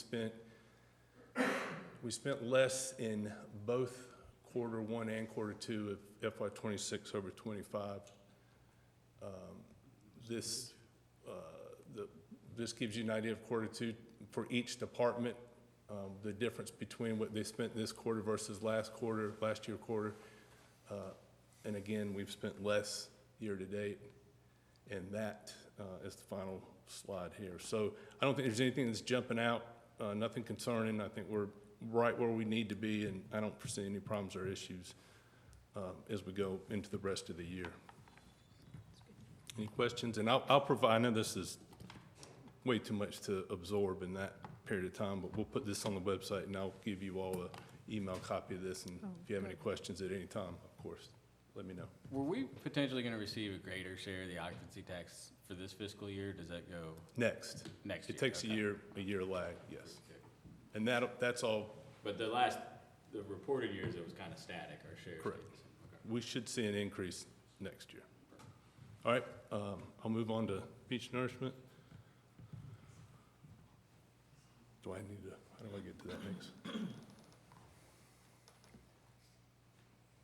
spent less in both quarter 1 and quarter 2 of FY 26 over 25. This gives you an idea of quarter 2 for each department, the difference between what they spent this quarter versus last year quarter. And again, we've spent less year to date, and that is the final slide here. So I don't think there's anything that's jumping out, nothing concerning. I think we're right where we need to be, and I don't foresee any problems or issues as we go into the rest of the year. Any questions? And I'll provide, I know this is way too much to absorb in that period of time, but we'll put this on the website, and I'll give you all an email copy of this, and if you have any questions at any time, of course, let me know. Were we potentially going to receive a greater share of the occupancy tax for this fiscal year? Does that go? Next year. It takes okay. a year lag, yes. Okay. And that's all. But the reported years, it was kind of static, our share. Correct. Okay. We should see an increase next year. All right, I'll move on to beach nourishment. How do I get to that next?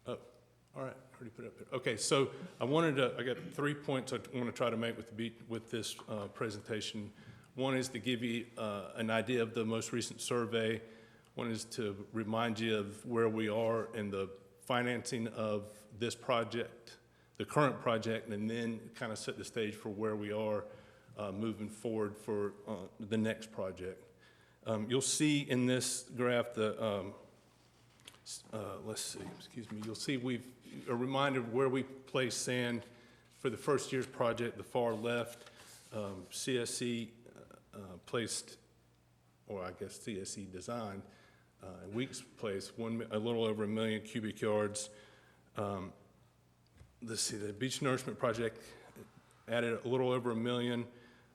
Oh, all right, already put it up there. Okay, so I got 3 points I want to try to make with this presentation. One is to give you an idea of the most recent survey. One is to remind you of where we are in the financing of this project, the current project, and then kind of set the stage for where we are moving forward for the next project. You'll see in this graph let's see, excuse me, you'll see a reminder of where we place sand for the first year's project, the far left. CSC placed, or I guess CSC designed, in Weeks Place, a little over 1 million cubic yards. Let's see, the beach nourishment project added a little over 1 million.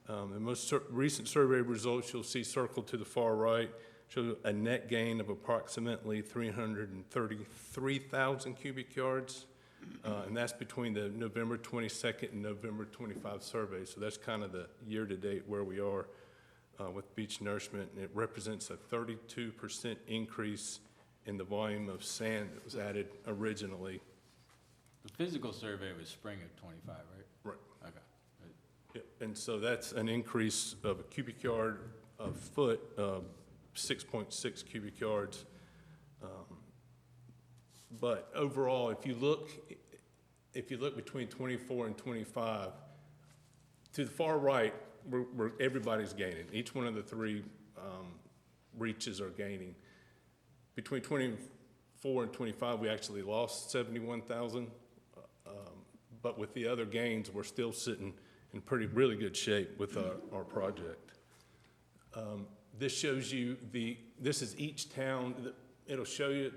The most recent survey results you'll see circled to the far right show a net gain of approximately 333,000 cubic yards. And that's between the November 22nd and November 25 survey. So that's kind of the year-to-date where we are with beach nourishment. And it represents a 32% increase in the volume of sand that was added originally. The physical survey was spring of 25, right? Right. Okay. Yep. And so that's an increase of a cubic yard a foot, 6.6 cubic yards. But overall, if you look between 24 and 25, to the far right, everybody's gaining. Each one of the three reaches are gaining. Between 24 and 25, we actually lost 71,000. But with the other gains, we're still sitting in really good shape with our project. This shows you this is each town. It'll show you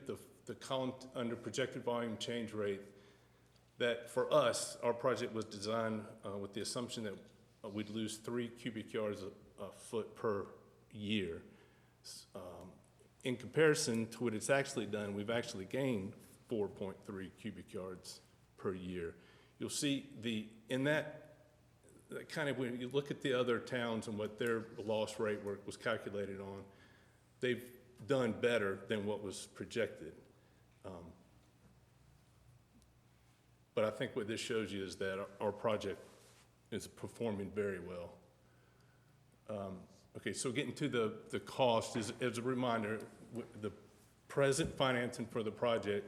the column under projected volume change rate, that for us, our project was designed with the assumption that we'd lose 3 cubic yards a foot per year. In comparison to what it's actually done, we've actually gained 4.3 cubic yards per year. You'll see in that kind of, when you look at the other towns and what their loss rate was calculated on, they've done better than what was projected. But I think what this shows you is that our project is performing very well. Okay, so getting to the cost, as a reminder, the present financing for the project,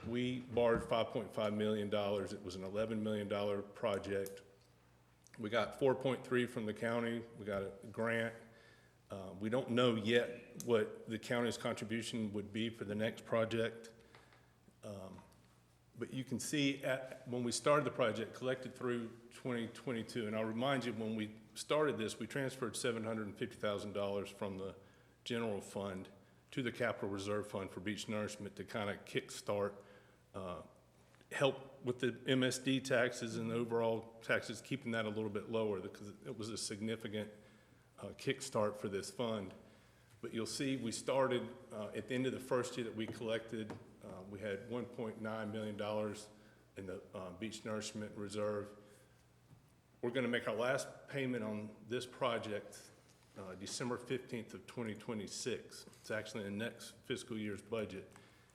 we borrowed $5.5 million. It was an $11 million project. We got 4.3 from the county. We got a grant. We don't know yet what the county's contribution would be for the next project. But you can see when we started the project, collected through 2022, and I'll remind you, when we started this, we transferred $750,000 from the general fund to the capital reserve fund for beach nourishment to kind of kickstart, help with the MSD taxes and the overall taxes, keeping that a little bit lower, because it was a significant kickstart for this fund. But you'll see we started at the end of the first year that we collected, we had $1.9 million in the beach nourishment reserve. We're going to make our last payment on this project December 15th of 2026. It's actually in the next fiscal year's budget.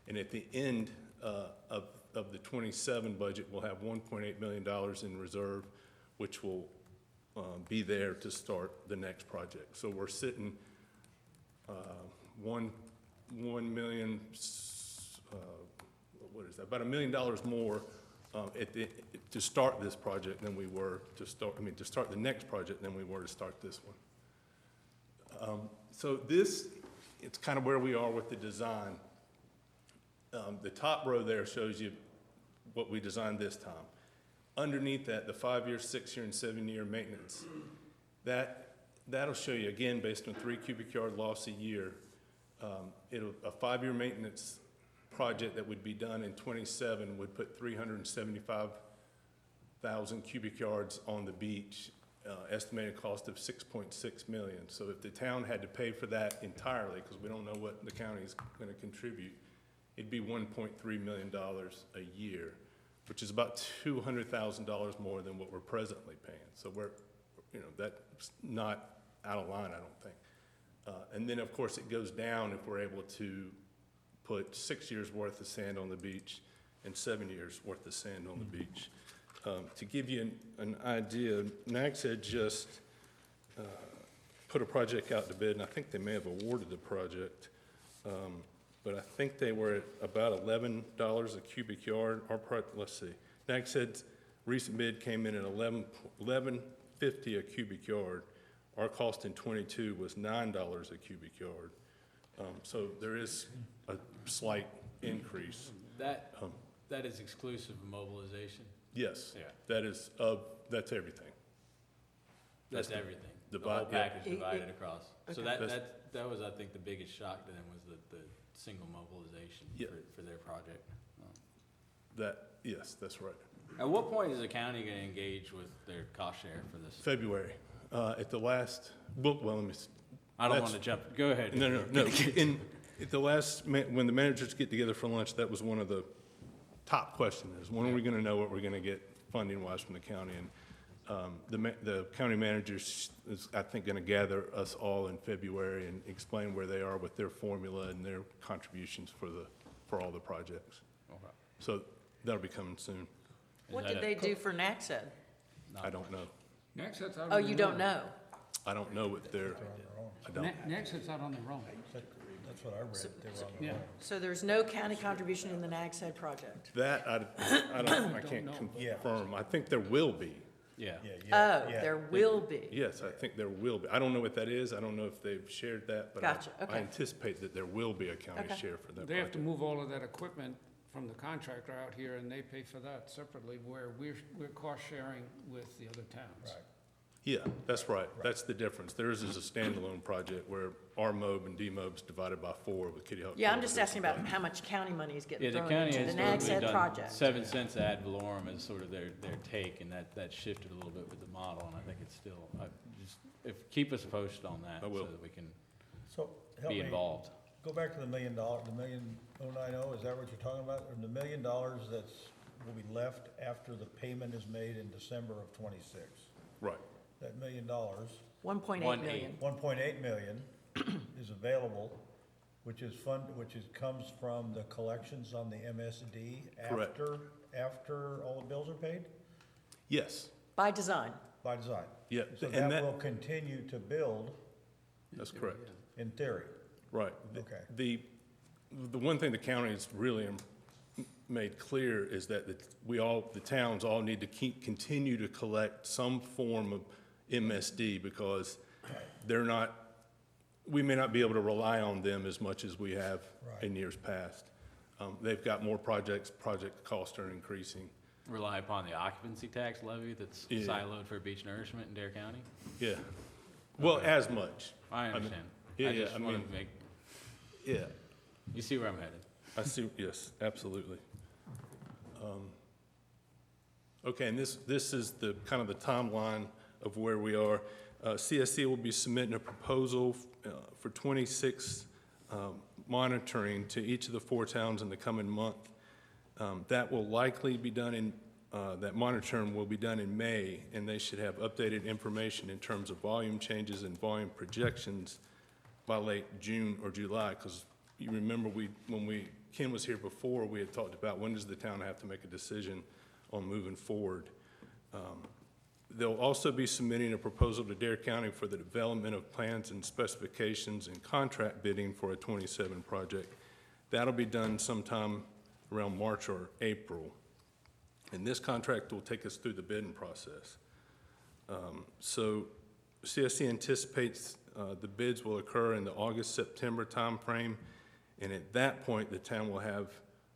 And at the end of the 27 budget, we'll have $1.8 million in reserve, which will be there to start the next project. So we're sitting $1 million, what is that? About $1 million more to start this project than we were to start the next project than we were to start this one. So it's kind of where we are with the design. The top row there shows you what we designed this time. Underneath that, the 5-year, 6-year, and 7-year maintenance. That'll show you, again, based on 3 cubic yard loss a year, a 5-year maintenance project that would be done in 27 would put 375,000 cubic yards on the beach, estimated cost of $6.6 million. So if the town had to pay for that entirely, because we don't know what the county is going to contribute, it'd be $1.3 million a year, which is about $200,000 more than what we're presently paying. So that's not out of line, I don't think. And then, of course, it goes down if we're able to put 6 years' worth of sand on the beach and 7 years' worth of sand on the beach. To give you an idea, NAGS had just put a project out to bid, and I think they may have awarded the project, but I think they were at about $11 a cubic yard. Let's see, NAGS had recent bid came in at $11.50 a cubic yard. Our cost in 22 was $9 a cubic yard. So there is a slight increase. That is exclusive of mobilization? Yes. Yeah. That's everything. That's everything? The whole package divided across? So that was, I think, the biggest shock to them was the single mobilization for their project. Yes, that's right. At what point is the county going to engage with their cost share for this? February, at the last, let me. I don't want to jump, go ahead. No. At the last, when the managers get together for lunch, that was one of the top questions, when are we going to know what we're going to get funding-wise from the county? And the county manager is, I think, going to gather us all in February and explain where they are with their formula and their contributions for all the projects. Okay. So that'll be coming soon. What did they do for NACSED? I don't know. Next, that's out on Oh, their you don't own. know? I don't know what they're, I don't. Next, it's out on their own. That's what I read, they were on the Yeah. line. So there's no county contribution in the NACSED project? That, I can't know. confirm. I think there will be. Yeah. Oh, there will be. Yes, I think there will be. I don't know what that is. I don't know if they've shared that, but Gotcha, I okay. anticipate that there will be a county Okay. share for that They have to project. move all of that equipment from the contractor out here, and they pay for that separately, where we're cost sharing with the other towns. Right. Yeah, that's right. That's the difference. Theirs is a standalone project where our MOB and DMOB's divided by 4 with Kitty Hawk. Yeah, I'm just asking about how much county money is Yeah, getting the thrown county into has the NAG historically said done project. 7 cents ad valorem as sort of their take, and that shifted a little bit with the model, and I think it's still, keep us posted on that. I will. So that we can So, help be me, involved. go back to the $1 million, the 1,090, is that what you're talking about? Or the $1 million that's, will be left after the payment is made in December of '26? Right. That $1 million, 1.8 million. 1.8 million is available, which comes from the collections on the MSD Correct. after all the bills are paid, Yes, By design. by design. yeah, So and that will continue to build that's correct. in theory. Right. Okay. The one thing the county has really made clear is that the towns all need to continue to collect some form of MSD, because we may not be able to rely on them as much as we have in years past. They've got more project costs are increasing. Rely upon the occupancy tax levy that's Yeah. siloed for beach nourishment in Dare County? Yeah. Well, as much. I mean, understand. yeah, I yeah, just I want mean- to make, Yeah. you see where I'm headed. I see, yes, absolutely. Okay, and this is the, kind of the timeline of where we are. CSC will be submitting a proposal for 26 monitoring to each of the 4 towns in the coming month. That will likely be done that monitoring will be done in May, and they should have updated information in terms of volume changes and volume projections by late June or July, because you remember Ken was here before, we had talked about when does the town have to make a decision on moving forward. They'll also be submitting a proposal to Dare County for the development of plans and specifications and contract bidding for a 27 project. That'll be done sometime around March or April. And this contract will take us through the bidding process. So CSC anticipates the bids will occur in the August-September timeframe, and at that point, the town will have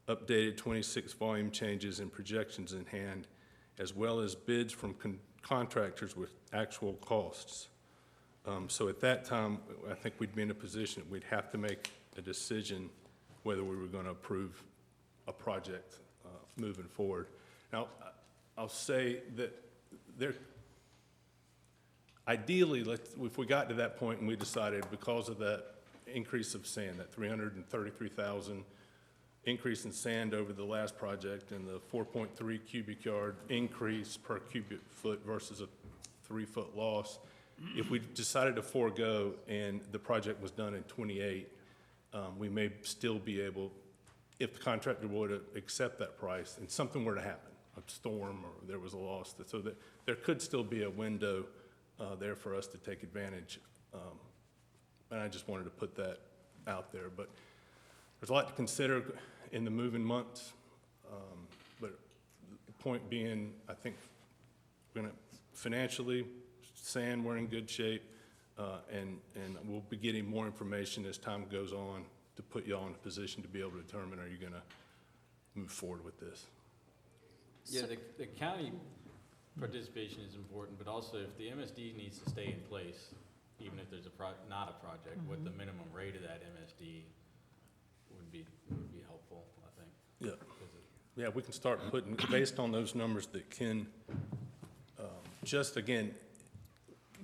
updated 26 volume changes and projections in hand, as well as bids from contractors with actual costs. So at that time, I think we'd be in a position that we'd have to make a decision whether we were going to approve a project moving forward. Now, I'll say that ideally, if we got to that point and we decided because of that increase of sand, that 333,000 increase in sand over the last project and the 4.3 cubic yard increase per cubic foot versus a 3-foot loss, if we decided to forego and the project was done in '28, we may still be able, if the contractor were to accept that price and something were to happen, a storm or there was a loss, so that there could still be a window there for us to take advantage. And I just wanted to put that out there. But there's a lot to consider in the moving months. But the point being, I think financially, sand, we're in good shape. And we'll be getting more information as time goes on to put you all in a position to be able to determine, are you going to move forward with this? Yeah, the county participation is important, but also if the MSD needs to stay in place, even if there's not a project, what the minimum rate of that MSD would be helpful, I think. Yeah. Yeah, we can start putting, based on those numbers that Ken, just again,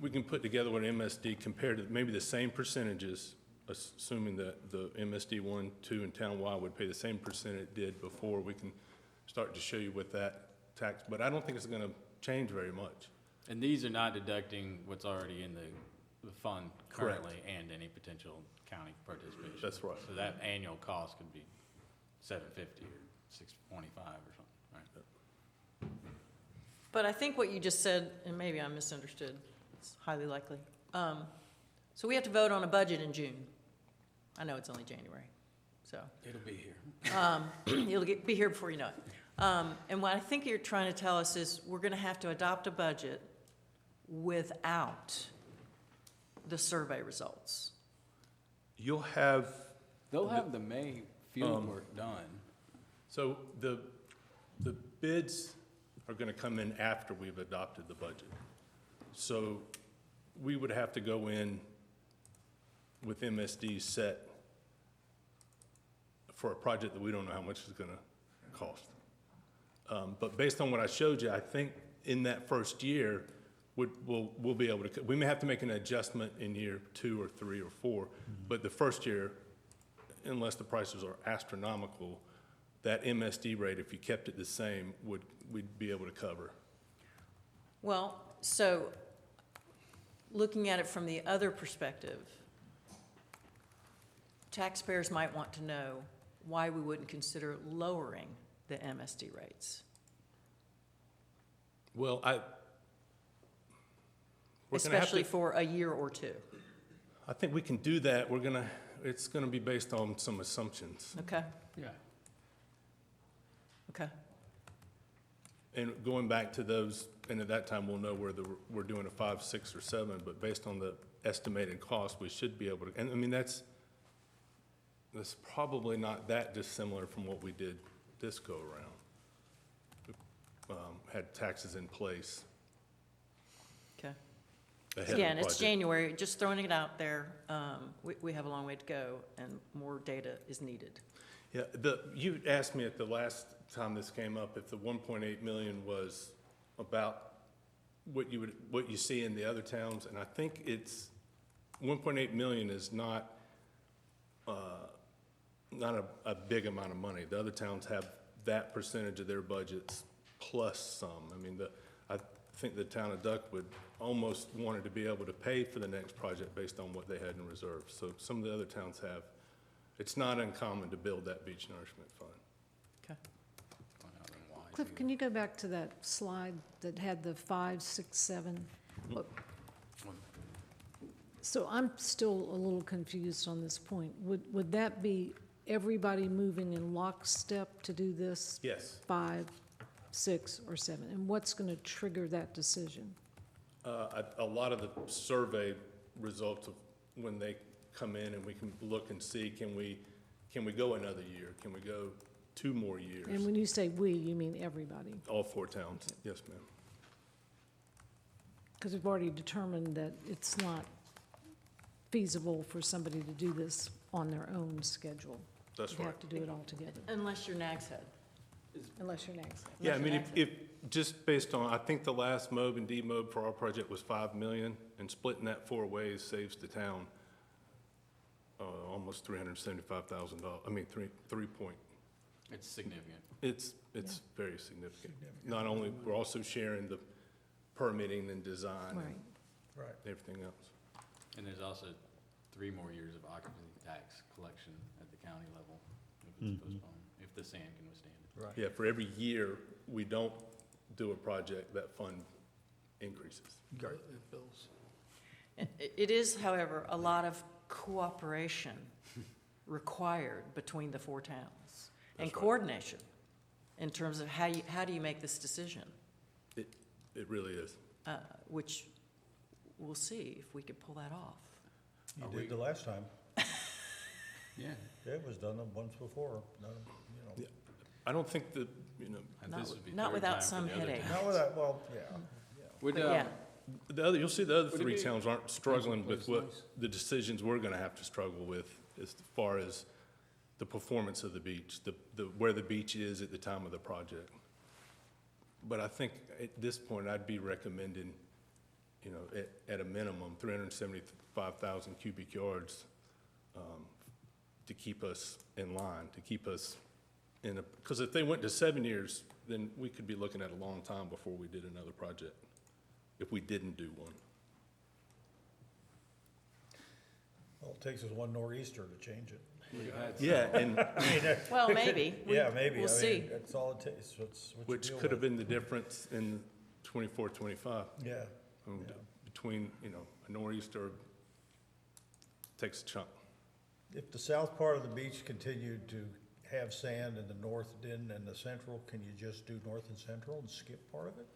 we can put together what MSD compared to maybe the same percentages, assuming that the MSD 1, 2, and townwide would pay the same percent it did before. We can start to show you what that tax, but I don't think it's going to change very much. And these are not deducting what's already in the fund currently and any potential county participation. That's right. So that annual cost could be $750 or $625 or something, right? But I think what you just said, and maybe I misunderstood, it's highly likely. So we have to vote on a budget in June. I know it's only January, so. It'll be here. It'll be here before you know it. And what I think you're trying to tell us is we're gonna have to adopt a budget without the survey results. You'll have, They'll have the May field work done. so the bids are gonna come in after we've adopted the budget. So we would have to go in with MSD set for a project that we don't know how much it's gonna cost. But based on what I showed you, I think in that first year, we'll be able to, we may have to make an adjustment in year 2 or 3 or 4, but the first year, unless the prices are astronomical, that MSD rate, if you kept it the same, we'd be able to cover. Well, so, looking at it from the other perspective, taxpayers might want to know why we wouldn't consider lowering the MSD rates. Well, we're gonna have Especially to, for a year or two, I think we can do that. It's gonna be based on some assumptions. okay? Yeah. Okay, And going back to those, and at that time, we'll know whether we're doing a 5, 6, or 7, but based on the estimated cost, we should be able to, and I mean, that's probably not that dissimilar from what we did this go-around. Had taxes in place okay. ahead of the Again, it's project. January, just throwing it out there. We have a long way to go, and more data is needed. Yeah, you asked me at the last time this came up if the 1.8 million was about what you see in the other towns, and I think it's, 1.8 million is not a big amount of money. The other towns have that percentage of their budgets plus some. I mean, I think the town of Duckwood almost wanted to be able to pay for the next project based on what they had in reserve. So some of the other towns have. It's not uncommon to build that beach nourishment fund. Okay. Cliff, can you go back to that slide that had the 5, 6, 7? Look. So I'm still a little confused on this point. Would that be everybody moving in lockstep to do this? Yes. 5, 6, or 7? And what's going to trigger that decision? A lot of the survey results of when they come in and we can look and see, can we go another year? Can we go 2 more years? And when you say "we," you mean everybody? All 4 towns, yes, ma'am. Because we've already determined that it's not feasible for somebody to do this on their own schedule. That's You right. have to do it all together, Unless you're Nags Head. unless you're next. Yeah, I mean, if, just based on, I think the last MOB and DMOB for our project was 5 million, and splitting that 4 ways saves the town almost $375,000. I mean, 3 point. It's significant. It's very significant. Not only, we're also sharing the permitting and design Right. and Right. everything else. And there's also 3 more years of occupancy tax collection at the county level if it's postponed, if the sand can withstand it. Right. Yeah, for every year we don't do a project, that fund increases. It is, however, a lot of cooperation required between the 4 towns, and That's right. coordination in terms of how do you make this decision, It really is. which we'll see if we could pull that off. You did the last time. Yeah. It was done once before, no, Yeah. I don't think that, you know, And Not this with- would be not third without time for some the other headache. towns. Not with that, well, yeah. Would, But yeah, you'll see the other Would it 3 be- towns aren't struggling with what Nice. the decisions we're gonna have to struggle with as far as the performance of the beach, where the beach is at the time of the project. But I think at this point, I'd be recommending, you know, at a minimum, 375,000 cubic yards to keep us in line, to keep us because if they went to 7 years, then we could be looking at a long time before we did another project, if we didn't do one. All it takes is one nor'easter to change it. Yeah, and well, maybe. Yeah, maybe. We'll I mean, see. that's all it takes, what's what you which deal could have with. been the difference in 24, 25. Yeah, Between, you know, a nor'easter takes a chunk. if the south part of the beach continued to have sand in the north end and the central, can you just do north and central and skip part of it?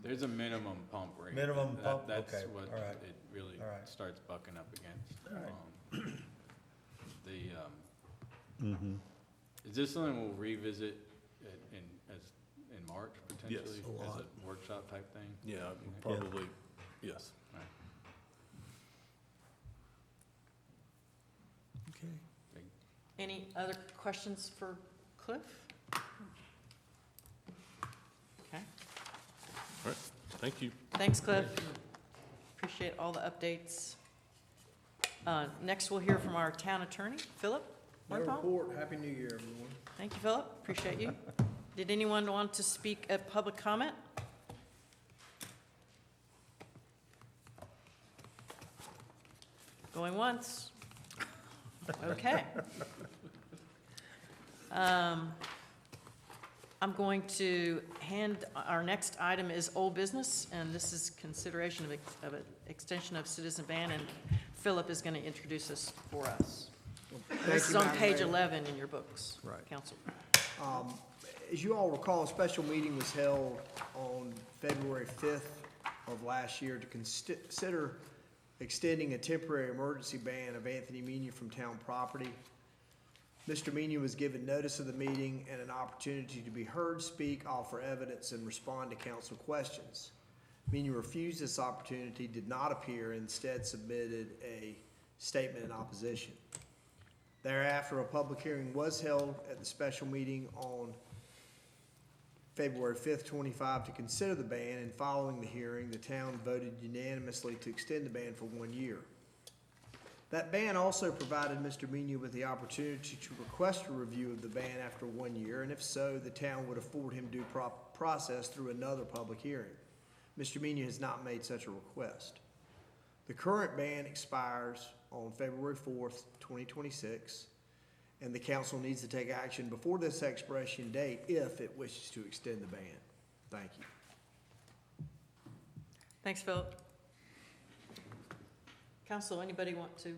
There's a minimum pump rate. Minimum pump? That's Okay, what all right. it really All right. starts bucking up against. All right. Is this something we'll revisit in March potentially? a As lot. a workshop type thing? Yeah, probably, yes. Okay. Any other questions for Cliff? Okay, All right, thank you. thanks, Cliff. Appreciate all the updates. Next, we'll hear from our town attorney, Philip Wimpold. Happy New Year, everyone. Thank you, Philip, appreciate you. Did anyone want to speak at public comment? Going once. Okay. I'm going to our next item is old business, and this is consideration of an extension of citizen ban, and Philip is going to introduce this for us. This is on page 11 in your books, Right. Council. As you all recall, a special meeting was held on February 5th of last year to consider extending a temporary emergency ban of Anthony Mena from town property. Mr. Mena was given notice of the meeting and an opportunity to be heard, speak, offer evidence, and respond to council questions. Mena refused this opportunity, did not appear, and instead submitted a statement in opposition. Thereafter, a public hearing was held at the special meeting on February 5th, 25, to consider the ban, and following the hearing, the town voted unanimously to extend the ban for 1 year. That ban also provided Mr. Mena with the opportunity to request a review of the ban after 1 year, and if so, the town would afford him due process through another public hearing. Mr. Mena has not made such a request. The current ban expires on February 4th, 2026, and the council needs to take action before this expiration date if it wishes to extend the ban. Thank you. Thanks, Philip. Council, anybody want to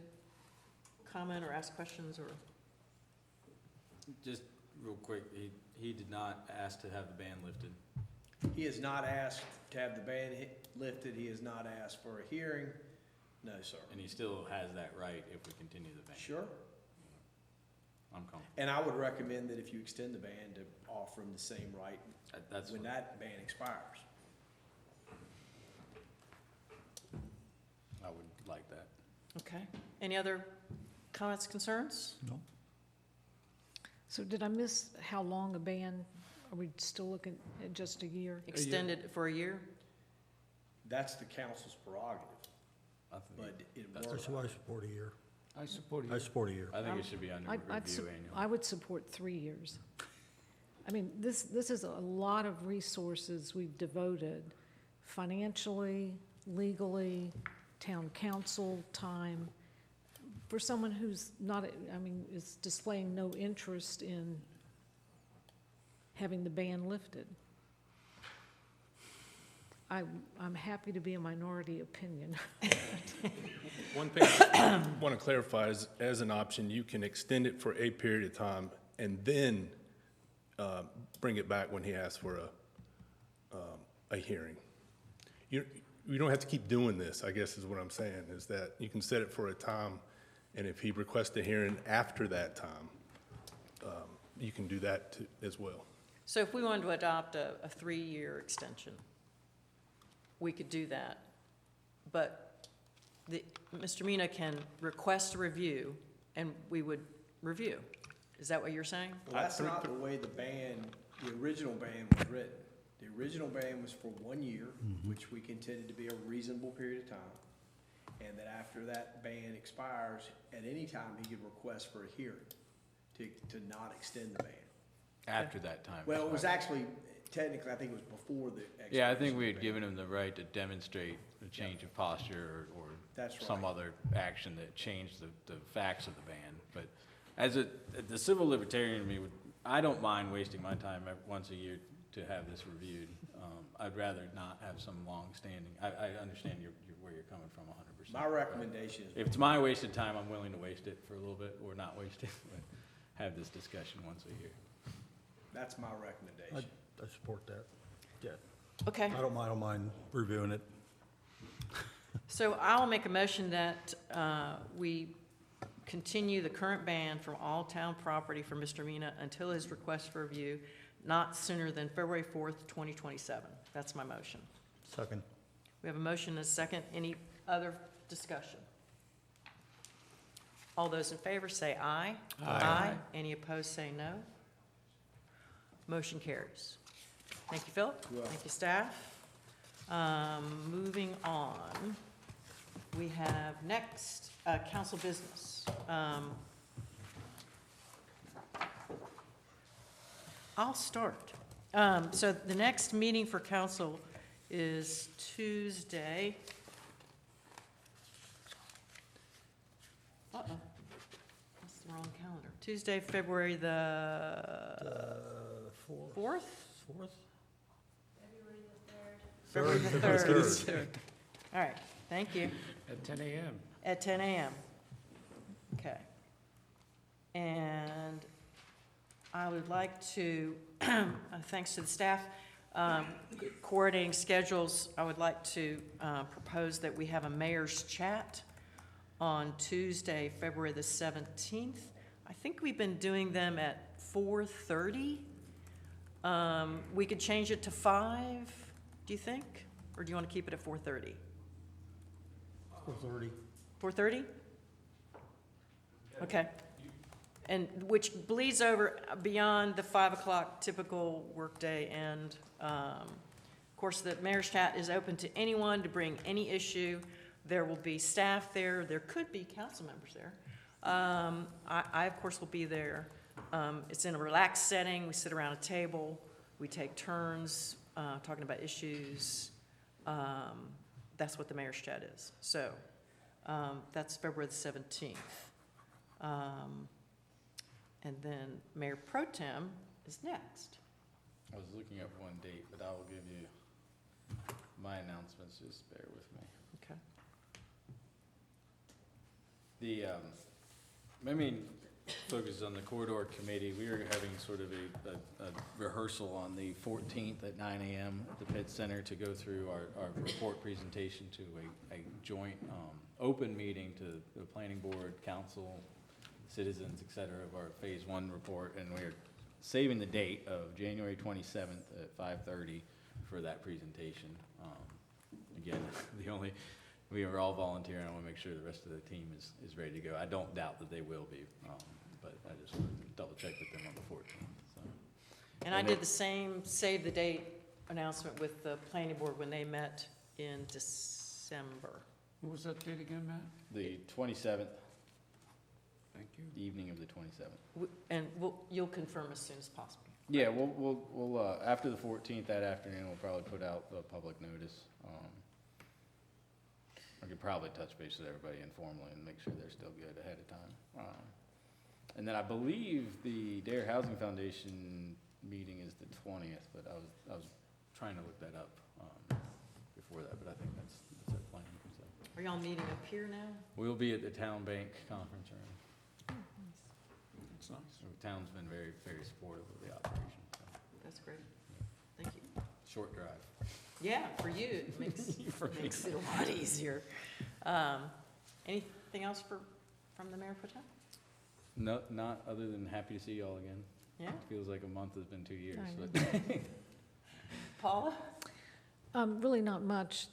comment or ask questions, or? Just real quick, he did not ask to have the ban lifted. He has not asked to have the ban lifted. He has not asked for a hearing. No, sir. And he still has that right if we continue the ban. Sure. I'm comfortable. And I would recommend that if you extend the ban, to offer him the same right That's when what- that ban expires. I would like that. Okay. Any other comments, concerns? No. So did I miss how long a ban? Are we still looking at just a year? Extended for a year? That's the council's prerogative, I think but it that's works. That's why I support a year. I support you. I support a year. I think it should be under I'd review annually. I would support 3 years. I mean, this is a lot of resources we've devoted financially, legally, town council time, for someone who's not, I mean, is displaying no interest in having the ban lifted. I'm happy to be a minority opinion. One thing I want to clarify is, as an option, you can extend it for a period of time and then bring it back when he asks for a hearing. You don't have to keep doing this, I guess is what I'm saying, is that you can set it for a time, and if he requests a hearing after that time, you can do that as well. So if we wanted to adopt a 3-year extension, we could do that. But Mr. Mena can request a review, and we would review. Is that what you're saying? Well, that's not the way the original ban was written. The original ban was for 1 year, which we contended to be a reasonable period of time. And that after that ban expires, at any time, he could request for a hearing to not extend the ban. After that time. Well, it was expires. actually, technically, I think it was before the expiration. Yeah, I think we of had the ban. given him the right to demonstrate a change of posture or That's some right. other action that changed the facts of the ban. But the civil libertarian in me I don't mind wasting my time once a year to have this reviewed. I'd rather not have some long-standing, I understand where you're coming from 100%. My recommendation is. If it's my wasted time, I'm willing to waste it for a little bit or not waste it. have this discussion once a year. That's my recommendation. I support that. Yeah. Okay. I don't mind reviewing it. So I'll make a motion that we continue the current ban from all town property for Mr. Mina until his request for review, not sooner than February 4th, 2027. That's my motion. Second. We have a motion and a second. Any other discussion? All those in favor say aye. Aye. Any opposed say no. Motion carries. Thank you, Philip. Thank you, staff. Moving on, we have next, council business. I'll start. So the next meeting for council is Tuesday. Uh-oh, that's the wrong calendar. Tuesday, February the 4th? February the 3rd. All right, thank you. At 10 a.m. At 10 a.m. Okay. And I would like to, thanks to the staff, coordinating schedules, I would like to propose that we have a mayor's chat on Tuesday, February the 17th. I think we've been doing them at 4:30. We could change it to 5, do you think? Or do you want to keep it at 4:30? 4:30. 4:30? Okay. And which bleeds over beyond the 5 o'clock typical workday end. Of course, the mayor's chat is open to anyone to bring any issue. There will be staff there. There could be council members there. I of course, will be there. It's in a relaxed setting. We sit around a table. We take turns talking about issues. That's what the mayor's chat is. So that's February the 17th. And then Mayor Pro Tem is next. I was looking up one date, but I will give you my announcements, just bear with me. Okay. The, my main focus is on the corridor committee. We are having sort of a rehearsal on the 14th at 9 a.m. at the Pitt Center to go through our report presentation to a joint, open meeting to the planning board, council, citizens, et cetera, of our phase 1 report. And we're saving the date of January 27th at 5:30 for that presentation. Again, we are all volunteering. I want to make sure the rest of the team is ready to go. I don't doubt that they will be, but I just want to double check with them on the 14th. So. And I did the same save the date announcement with the planning board when they met in December. What was that date again, Matt? The 27th, Thank you. the evening of the 27th. And you'll confirm as soon as possible. Yeah, we'll after the 14th that afternoon, we'll probably put out a public notice. I could probably touch base with everybody informally and make sure they're still good ahead of time. And then I believe the Dare Housing Foundation meeting is the 20th, but I was trying to look that up before that, but I think that's our plan. So. Are y'all meeting up here now? We'll be at the Town Bank Conference Room. That's nice. The town's been very, very supportive of the operation. So. That's great. Thank you. Short drive. Yeah, for you, it makes it a lot easier. Anything else from the Mayor Pro Tem? No, not other than happy to see y'all again. Yeah? It feels like a month has been 2 years. I know. But Paula? Really not much.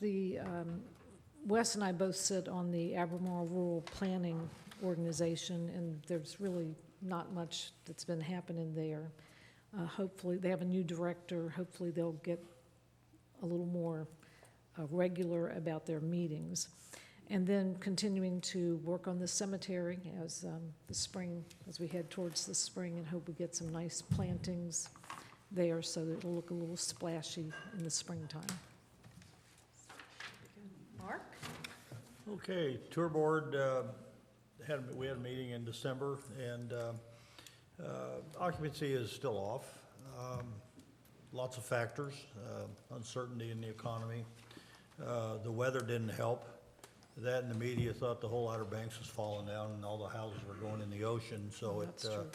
Wes and I both sit on the Albemarle Rural Planning Organization, and there's really not much that's been happening there. Hopefully, they have a new director. Hopefully, they'll get a little more regular about their meetings. And then continuing to work on the cemetery as we head towards the spring, and hope we get some nice plantings there so that it'll look a little splashy in the springtime. Mark? Okay, tour board, we had a meeting in December, and occupancy is still off. Lots of factors, uncertainty in the economy. The weather didn't help. That and the media thought the whole Outer Banks was falling down and all the houses were going in the ocean, so That's true.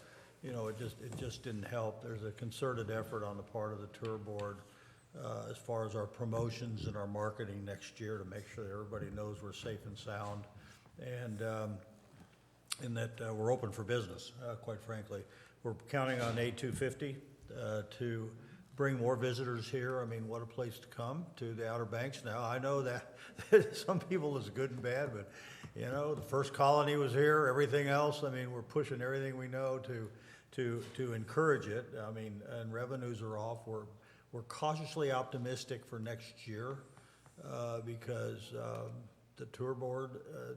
you know, it just didn't help. There's a concerted effort on the part of the tour board as far as our promotions and our marketing next year to make sure that everybody knows we're safe and sound, and that we're open for business, quite frankly. We're counting on A250 to bring more visitors here. I mean, what a place to come to the Outer Banks. Now, I know that some people is good and bad, but, you know, the first colony was here, everything else, I mean, we're pushing everything we know to encourage it. I mean, and revenues are off. We're cautiously optimistic for next year because the tour board,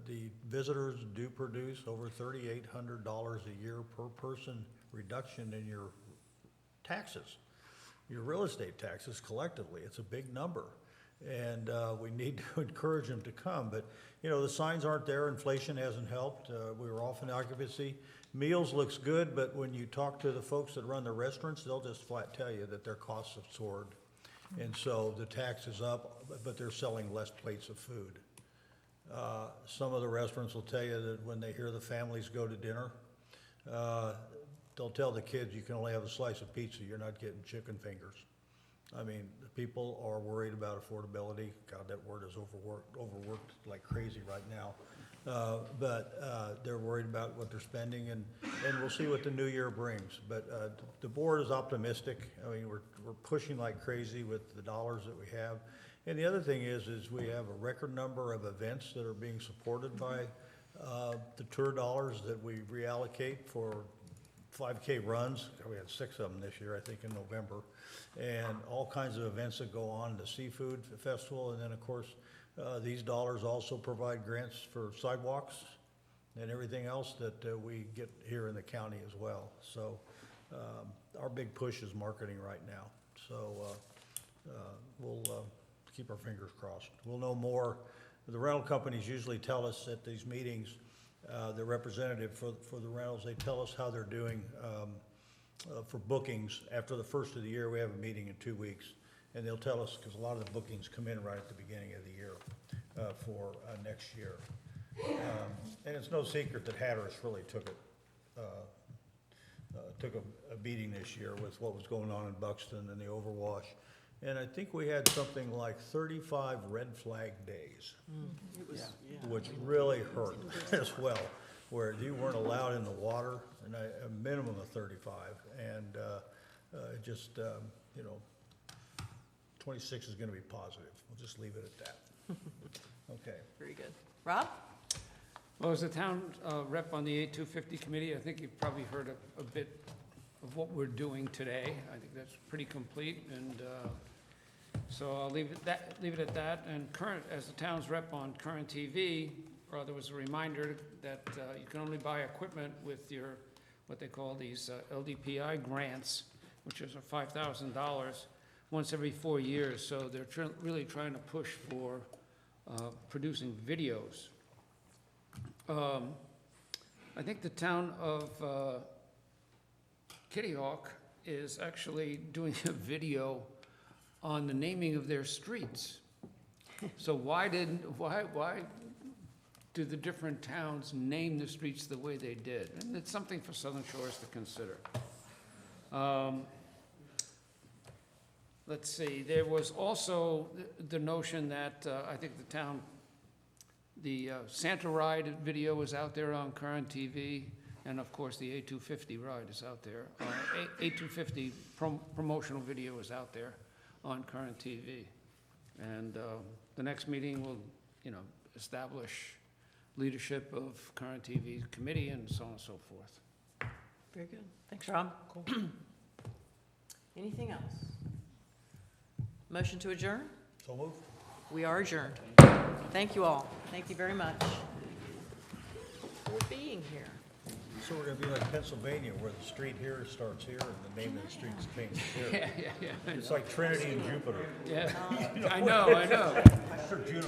the visitors do produce over $3,800 a year per person reduction in your taxes, your real estate taxes collectively. It's a big number. And we need to encourage them to come. But, you know, the signs aren't there. Inflation hasn't helped. We were off in occupancy. Meals looks good, but when you talk to the folks that run the restaurants, they'll just flat tell you that their costs have soared. And so the tax is up, but they're selling less plates of food. Some of the restaurants will tell you that when they hear the families go to dinner, they'll tell the kids, you can only have a slice of pizza, you're not getting chicken fingers. I mean, the people are worried about affordability. God, that word is overworked like crazy right now. But they're worried about what they're spending, and we'll see what the new year brings. But the board is optimistic. I mean, we're pushing like crazy with the dollars that we have. And the other thing is we have a record number of events that are being supported by the tour dollars that we reallocate for 5K runs. We had 6 of them this year, I think, in November. And all kinds of events that go on, the seafood festival, and then, of course, these dollars also provide grants for sidewalks and everything else that we get here in the county as well. So our big push is marketing right now. So we'll keep our fingers crossed. We'll know more. The rental companies usually tell us at these meetings, the representative for the rentals, they tell us how they're doing for bookings. After the first of the year, we have a meeting in 2 weeks, and they'll tell us, because a lot of the bookings come in right at the beginning of the year for next year. And it's no secret that Hatteras really took a beating this year with what was going on in Buxton and the overwash. And I think we had something like 35 red flag days, which really hurt as well, where you weren't allowed in the water, and a minimum of 35. And just, you know, 26 is going to be positive. We'll just leave it at that. Okay. Very good. Rob? Well, as a town rep on the A250 committee, I think you've probably heard a bit of what we're doing today. I think that's pretty complete, and so I'll leave it at that. And as the town's rep on Current TV, there was a reminder that you can only buy equipment with your, what they call these LDPI grants, which is $5,000 once every 4 years. So they're really trying to push for producing videos. I think the town of Kitty Hawk is actually doing a video on the naming of their streets. So why do the different towns name the streets the way they did? And it's something for Southern Shores to consider. Let's see, there was also the notion that I think the town, the Santa Ride video is out there on Current TV, and of course the A250 ride is out there. A250 promotional video is out there on Current TV. And the next meeting will, establish leadership of Current TV committee and so on and so forth. Very good. Thanks, Rob. Cool. Anything else? Motion to adjourn? So move. We are adjourned. Thank you all. Thank you very much for being here. So we're going to be like Pennsylvania, where the street here starts here and the name of the street's changed here. Yeah. It's like Trinity and Jupiter. Yeah, I know. Juno.